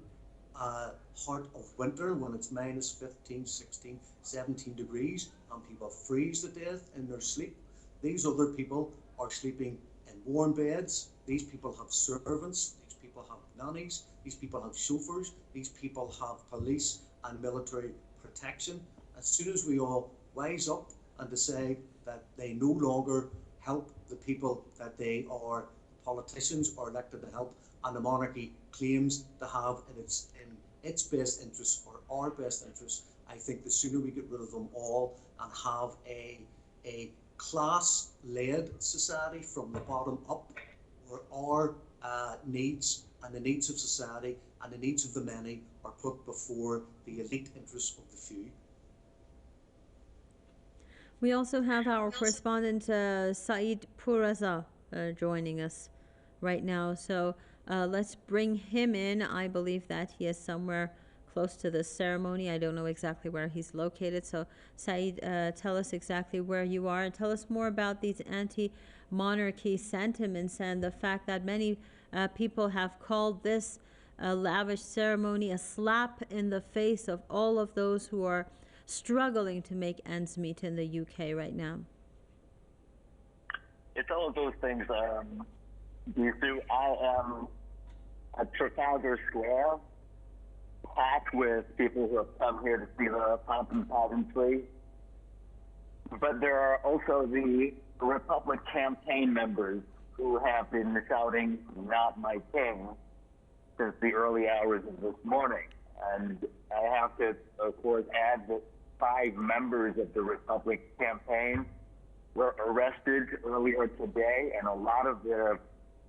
heart of winter, when it's minus 15, 16, 17 degrees, and people freeze to death in their sleep, these other people are sleeping in warm beds. These people have servants, these people have nannies, these people have chauffeurs, these people have police and military protection. As soon as we all wise up and decide that they no longer help the people that they are politicians are elected to help, and the monarchy claims to have in its best interest, or our best interest, I think the sooner we get rid of them all and have a class-led society from the bottom up, where our needs and the needs of society and the needs of the many are put before the elite interests of the few. We also have our correspondent Saeed Puraza joining us right now. So let's bring him in. I believe that he is somewhere close to the ceremony. I don't know exactly where he's located. So Saeed, tell us exactly where you are, and tell us more about these anti-monarchy sentiments and the fact that many people have called this lavish ceremony a slap in the face of all of those who are struggling to make ends meet in the UK right now. It's all of those things. I am at Trafalgar Square, packed with people who have come here to see the pomp and pageantry. But there are also the Republic campaign members who have been shouting, "Not my king," since the early hours of this morning. And I have to, of course, add that 5 members of the Republic campaign were arrested earlier today, and a lot of their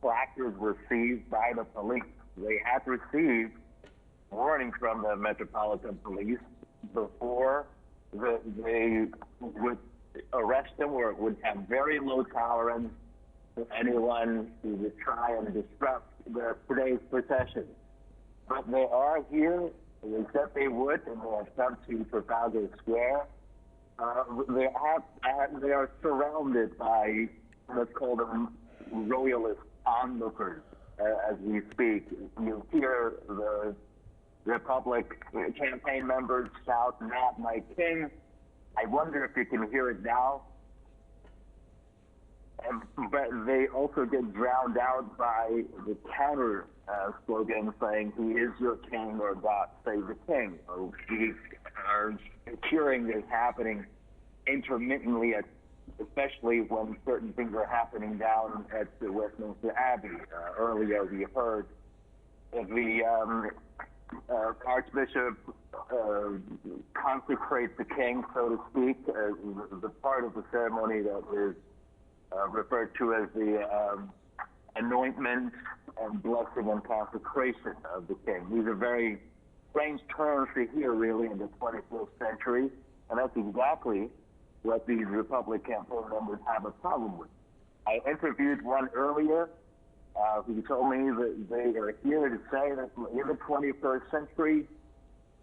placards were seized by the police. They had received warning from the Metropolitan Police before they would arrest them, or it would have very low tolerance for anyone who would try and disrupt today's procession. But they are here. They said they would, and they have come to Trafalgar Square. They are surrounded by, let's call them, royalist onlookers as we speak. You hear the Republic campaign members shout, "Not my king." I wonder if you can hear it now. But they also get drowned out by the counter slogan saying, "He is your king," or "God save the king." Or we are hearing this happening intermittently, especially when certain things are happening down at the Westminster Abbey. Earlier we heard the Archbishop consecrate the king, so to speak, the part of the ceremony that is referred to as the anointment and blessing and consecration of the king. These are very strange terms to hear, really, in the 21st century, and that's exactly what these Republic campaign members have a problem with. I interviewed one earlier who told me that they are here to say that in the 21st century,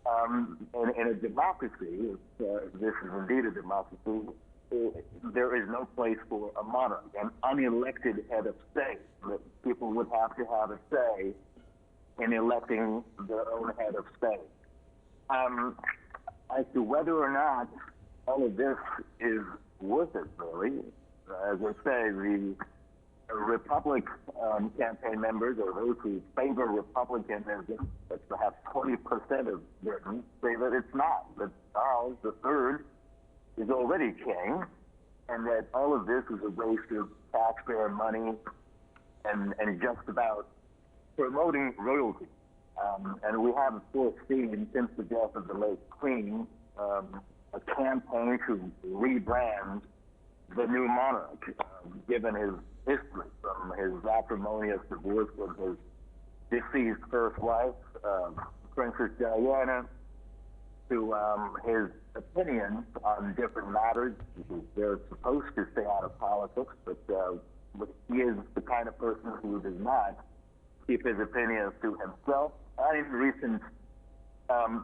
in a democracy, if this is indeed a democracy, there is no place for a monarch, an unelected head of state. That people would have to have a say in electing their own head of state. As to whether or not all of this is worth it, really, as I say, the Republic campaign members, or those who favor republicanism, that's perhaps 20% of Britain, say that it's not, that Charles III is already king, and that all of this is a waste of taxpayer money and just about promoting royalty. And we have, of course, seen since the death of the late Queen a campaign to rebrand the new monarch, given his history, from his acrimonious divorce with his deceased first wife, Princess Diana, to his opinions on different matters. They're supposed to stay out of politics, but he is the kind of person who does not keep his opinions to himself. And in recent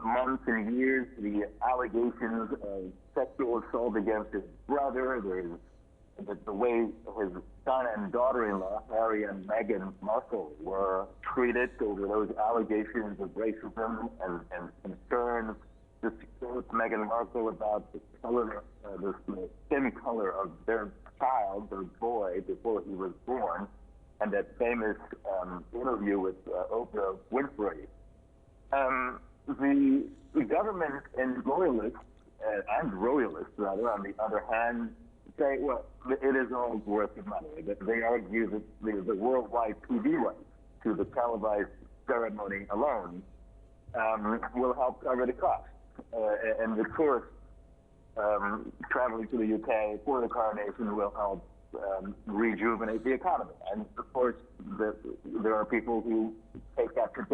months and years, the allegations of sexual assault against his brother, the way his son and daughter-in-law, Harry and Meghan Markle, were treated over those allegations of racism and concerns. Just with Meghan Markle about the color, the skin color of their child, their boy, before he was born, and that famous interview with Oprah Winfrey. The government and royalists, rather, on the other hand, say, well, it is all worth the money. They argue that the worldwide TV rights to the televised ceremony alone will help cover the cost. And of course, traveling to the UK for the coronation will help rejuvenate the economy. And of course, there are people who take that to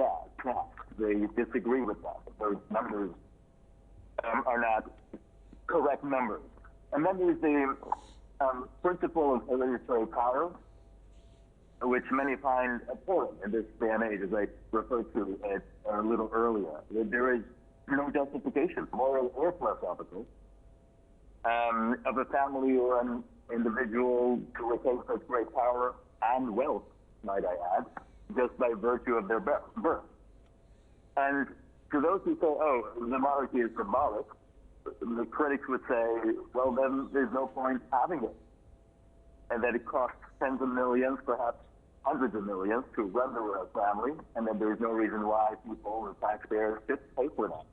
task. They disagree with that. Those numbers are not correct numbers. And then there's the principle of hereditary power, which many find abhorrent in this day and age, as I referred to it a little earlier. There is no justification, moral or philosophical, of a family or an individual to retain such great power and wealth, might I add, just by virtue of their birth. And to those who say, oh, the monarchy is symbolic, the critics would say, well, then there's no point having it. And that it costs tens of millions, perhaps hundreds of millions to run the royal family, and then there's no reason why people, the taxpayers, should pay for that.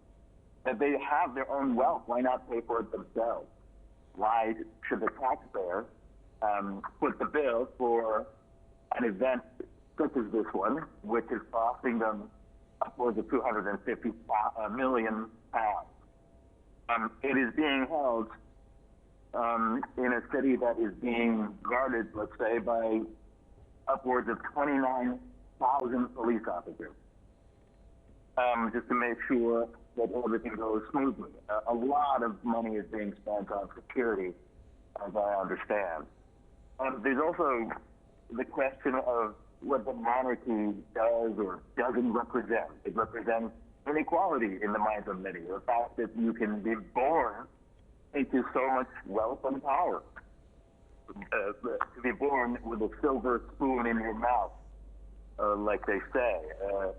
That they have their own wealth, why not pay for it themselves? Why should the taxpayer foot the bill for an event such as this one, which is costing them upwards of 250 million pounds? It is being held in a city that is being guarded, let's say, by upwards of 29,000 police officers, just to make sure that everything goes smoothly. A lot of money is being spent on security, as I understand. There's also the question of what the monarchy does or doesn't represent. It represents inequality in the minds of many. The fact that you can be born into so much wealth and power. To be born with a silver spoon in your mouth, like they say.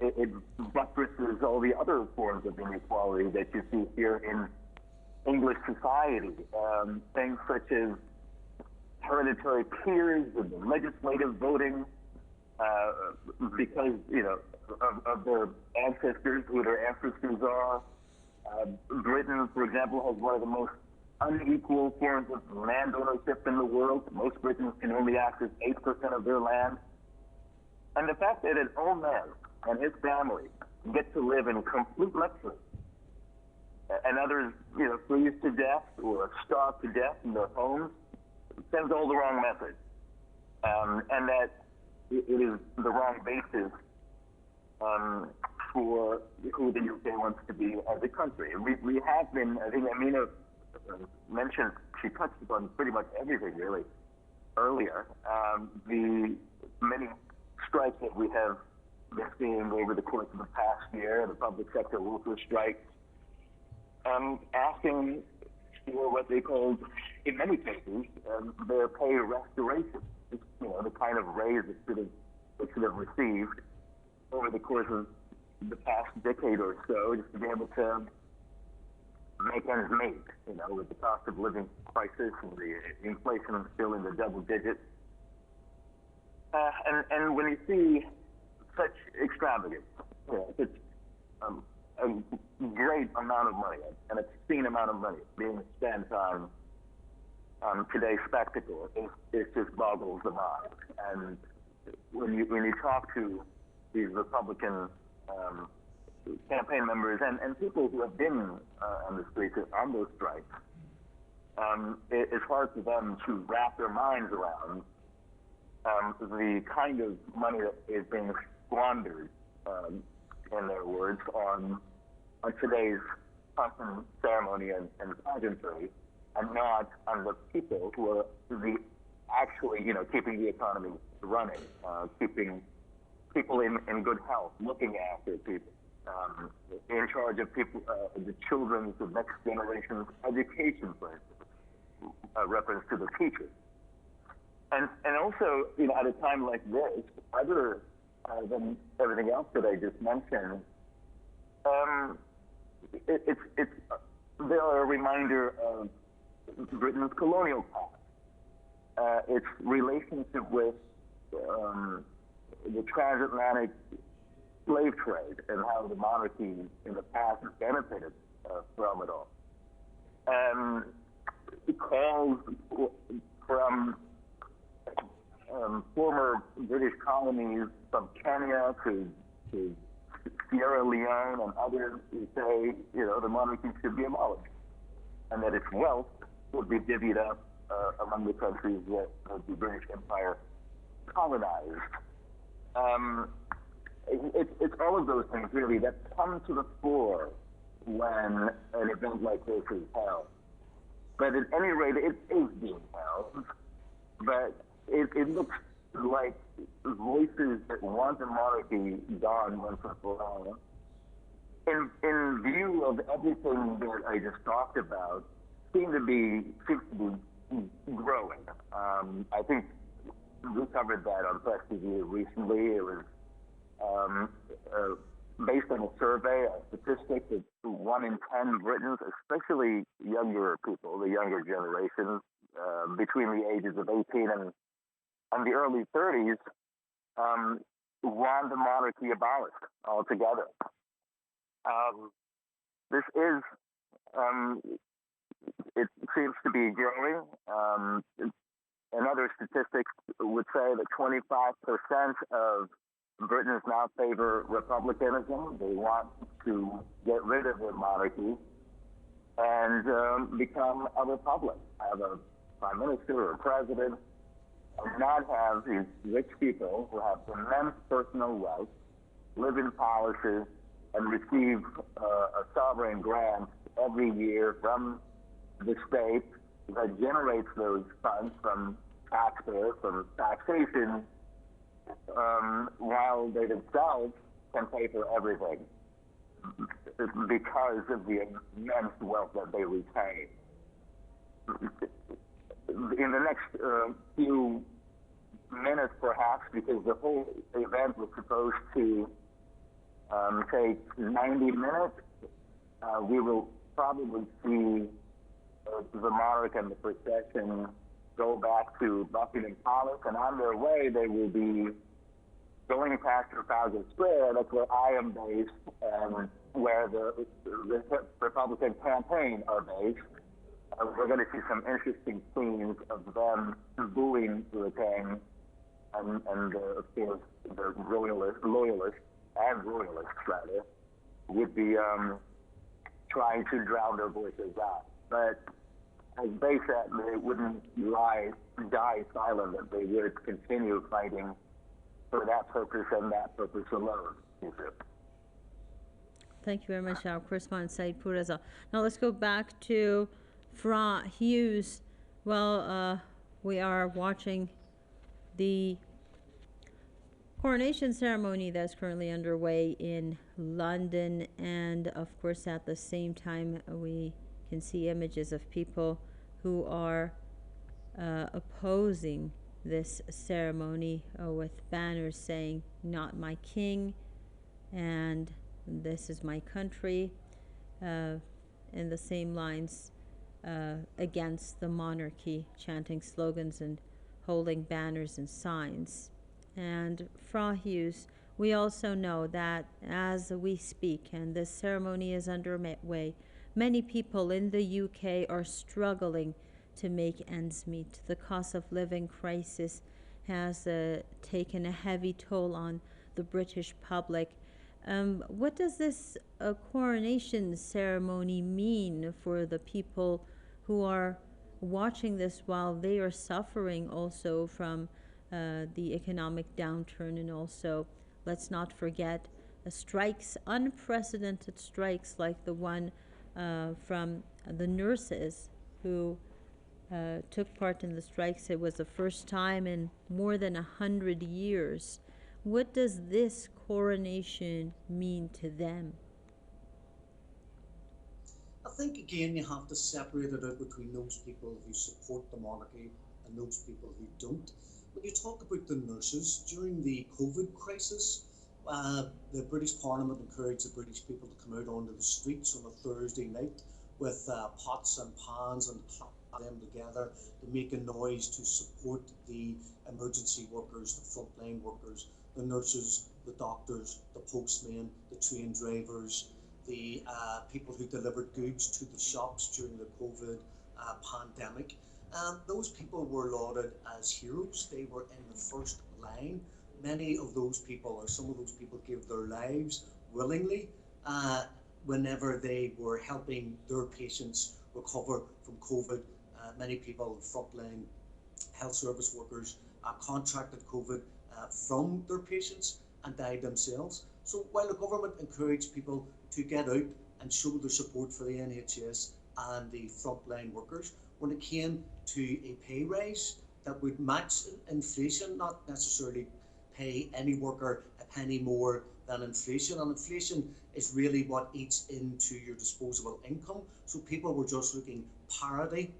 It buttresses all the other forms of inequality that you see here in English society. Things such as hereditary peers and legislative voting, because, of their ancestors, who their ancestors are. Britain, for example, has one of the most unequal forms of land ownership in the world. Most Britons can only access 8% of their land. And the fact that an old man and his family get to live in complete luxury, and others, freeze to death or starve to death in their homes, sends all the wrong message. And that it is the wrong basis for who the UK wants to be as a country. We have been, I think Amina mentioned, she touched upon pretty much everything really earlier. The many strikes that we have been seeing over the course of the past year, the public sector worker strike, asking for what they called, in many cases, their pay restoration. It's, the kind of raise it should have received over the course of the past decade or so, just to be able to make ends meet, with the cost of living crisis and the inflation still in the double digits. And when you see such extravagance, such a great amount of money, an obscene amount of money being spent on today's spectacle, it just boggles the mind. And when you talk to these Republican campaign members and people who have been on the streets on those strikes, it's hard for them to wrap their minds around the kind of money that is being squandered, in their words, on today's constant ceremony and pageantry, and not on the people who are actually, keeping the economy running, keeping people in good health, looking after people, in charge of people, the children's, the next generation's education, for instance, reference to the teachers. And also, at a time like this, other than everything else that I just mentioned, they are a reminder of Britain's colonial past, its relationship with the transatlantic slave trade and how the monarchy in the past has benefited from it all. Calls from former British colonies from Kenya to Sierra Leone and others who say, the monarchy should be abolished and that its wealth would be divvied up among the countries that the British Empire colonized. It's all of those things, really, that come to the fore when an event like this is held. But at any rate, it is being held. But it looks like voices that want the monarchy gone once and for all, in view of everything that I just talked about, seem to be growing. I think we covered that on Press TV recently. It was based on a survey, a statistic that 1 in 10 Britons, especially younger people, the younger generation, between the ages of 18 and the early 30s, want the monarchy abolished altogether. This is, it seems to be growing. Another statistics would say that 25% of Britons now favor republicanism. They want to get rid of the monarchy and become a republic, have a prime minister or president, and not have these rich people who have immense personal wealth, live in palaces, and receive a sovereign grant every year from the state that generates those funds from taxpayers, from taxation, while they themselves can pay for everything because of the immense wealth that they retain. In the next few minutes, perhaps, because the whole event was supposed to take 90 minutes, we will probably see the monarch and the procession go back to Buckingham Palace, and on their way they will be going past Trafalgar Square. That's where I am based and where the Republican campaign are based. We're going to see some interesting scenes of them booing the king and of course, the loyalists rather, would be trying to drown their voices out. But as they said, they wouldn't die silent, that they would continue fighting for that purpose and that purpose alone. Thank you very much, our correspondent Said Pureza. Now let's go back to Fra Hughes. Well, we are watching the coronation ceremony that's currently underway in London, and of course, at the same time, we can see images of people who are opposing this ceremony with banners saying, "Not my king," and "This is my country," uh, in the same lines, against the monarchy, chanting slogans and holding banners and signs. And Fra Hughes, we also know that as we speak and this ceremony is underway, many people in the UK are struggling to make ends meet. The cost of living crisis has taken a heavy toll on the British public. What does this coronation ceremony mean for the people who are watching this while they are suffering also from the economic downturn, and also, let's not forget, strikes, unprecedented strikes like the one from the nurses who took part in the strikes. It was the first time in more than 100 years. What does this coronation mean to them? I think again you have to separate it out between those people who support the monarchy and those people who don't. When you talk about the nurses during the COVID crisis, the British Parliament encouraged the British people to come out onto the streets on a Thursday night with pots and pans and clap them together to make a noise to support the emergency workers, the frontline workers, the nurses, the doctors, the postmen, the train drivers, the people who delivered goods to the shops during the COVID pandemic. Those people were lauded as heroes. They were in the first line. Many of those people, or some of those people, gave their lives willingly uh, whenever they were helping their patients recover from COVID. Many people, frontline health service workers, contracted COVID from their patients and died themselves. So while the government encouraged people to get out and show their support for the NHS and the frontline workers, when it came to a pay rise that would match inflation, not necessarily pay any worker a penny more than inflation. And inflation is really what eats into your disposable income. So people were just looking parity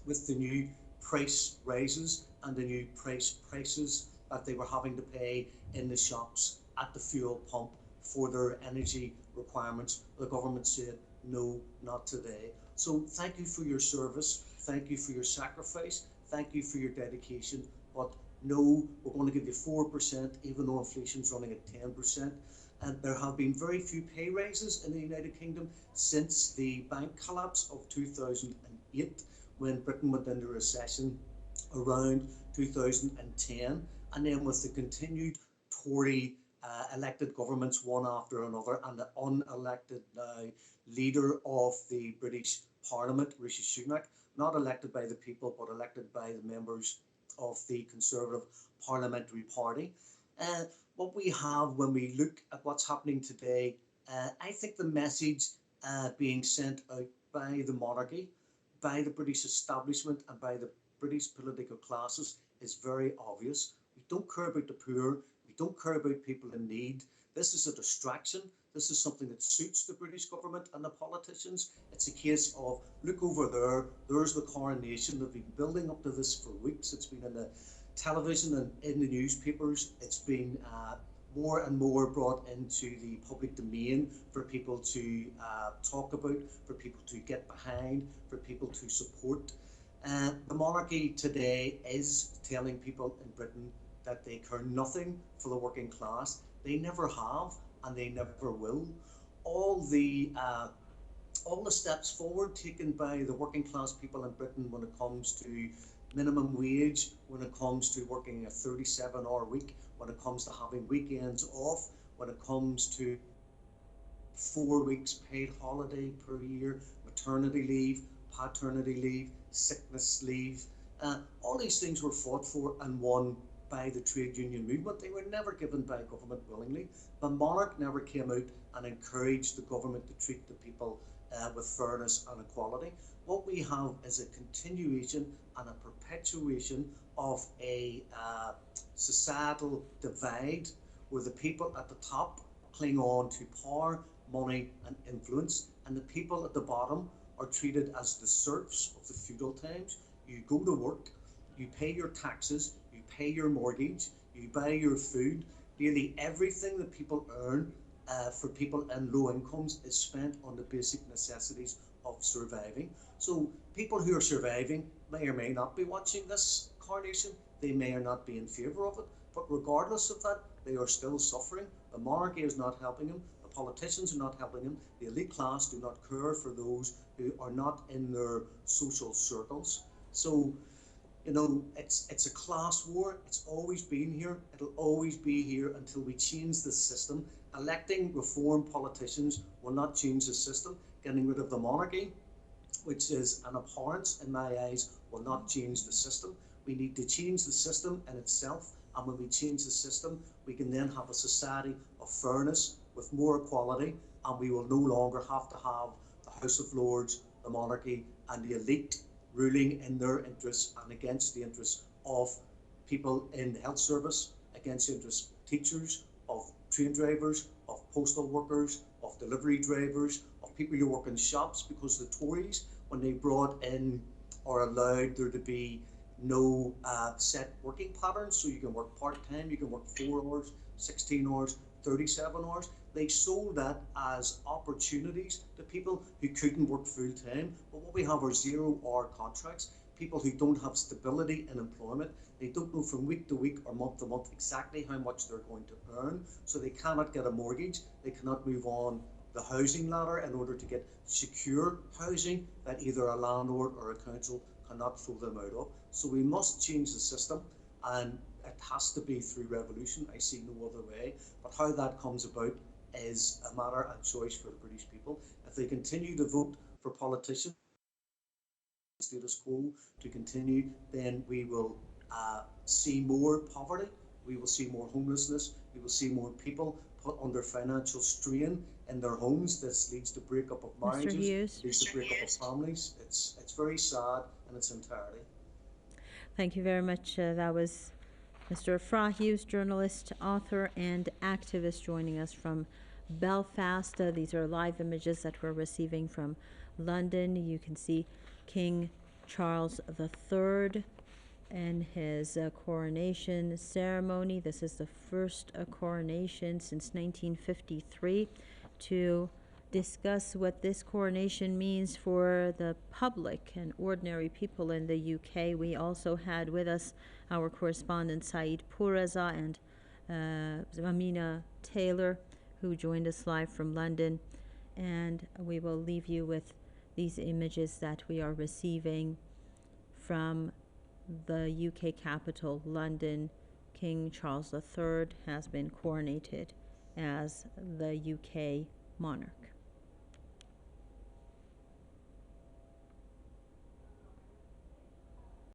with the new price rises and the new prices that they were having to pay in the shops at the fuel pump for their energy requirements. The government said, no, not today. So thank you for your service, thank you for your sacrifice, thank you for your dedication, but no, we're going to give you 4%, even though inflation's running at 10%. And there have been very few pay raises in the United Kingdom since the bank collapse of 2008, when Britain went into recession around 2010, and then with the continued Tory elected governments one after another, and the unelected now leader of the British Parliament, Rishi Sunak, not elected by the people but elected by the members of the Conservative Parliamentary Party. Uh, what we have when we look at what's happening today, I think the message being sent out by the monarchy, by the British establishment, and by the British political classes is very obvious. We don't care about the poor. We don't care about people in need. This is a distraction. This is something that suits the British government and the politicians. It's a case of, look over there, there's the coronation. They've been building up to this for weeks. It's been in the television and in the newspapers. It's been more and more brought into the public domain for people to talk about, for people to get behind, for people to support. The monarchy today is telling people in Britain that they care nothing for the working class. They never have, and they never will. All the uh, all the steps forward taken by the working class people in Britain when it comes to minimum wage, when it comes to working a 37-hour week, when it comes to having weekends off, when it comes to 4 weeks paid holiday per year, maternity leave, paternity leave, sickness leave. All these things were fought for and won by the trade union movement. They were never given by government willingly. The monarch never came out and encouraged the government to treat the people with fairness and equality. What we have is a continuation and a perpetuation of a societal divide where the people at the top cling on to power, money, and influence, and the people at the bottom are treated as the serfs of the feudal times. You go to work, you pay your taxes, you pay your mortgage, you buy your food. Nearly everything that people earn for people in low incomes is spent on the basic necessities of surviving. So people who are surviving may or may not be watching this coronation. They may or not be in favour of it. But regardless of that, they are still suffering. The monarchy is not helping them. The politicians are not helping them. The elite class do not care for those who are not in their social circles. So it's a class war. It's always been here. It'll always be here until we change the system. Electing reform politicians will not change the system. Getting rid of the monarchy, which is an abhorrence in my eyes, will not change the system. We need to change the system in itself, and when we change the system, we can then have a society of fairness with more equality, and we will no longer have to have the House of Lords, the monarchy, and the elite ruling in their interests and against the interests of people in the health service, against the interests of teachers, of train drivers, of postal workers, of delivery drivers, of people who work in shops, because the Tories, when they brought in or allowed there to be no set working patterns, so you can work part-time, you can work 4 hours, 16 hours, 37 hours, they sold that as opportunities to people who couldn't work full-time. But what we have are 0-hour contracts, people who don't have stability in employment. They don't know from week to week or month to month exactly how much they're going to earn, so they cannot get a mortgage, they cannot move on the housing ladder in order to get secure housing that either a landlord or a council cannot throw them out of. So we must change the system, and it has to be through revolution. I see no other way. But how that comes about is a matter and choice for the British people. If they continue to vote for politicians, status quo to continue, then we will see more poverty, we will see more homelessness, we will see more people put under financial strain in their homes. This leads to breakup of Mr. marriages, Hughes. leads to breakup of families. It's very sad in its entirety. Thank you very much. That was Mr. Fra Hughes, journalist, author, and activist, joining us from Belfast. These are live images that we're receiving from London. You can see King Charles III and his coronation ceremony. This is the first coronation since 1953. To discuss what this coronation means for the public and ordinary people in the UK, we also had with us our correspondent Saeed Pourreza and Amina Taylor, who joined us live from London. And we will leave you with these images that we are receiving from the UK capital, London. King Charles III has been coronated as the UK monarch.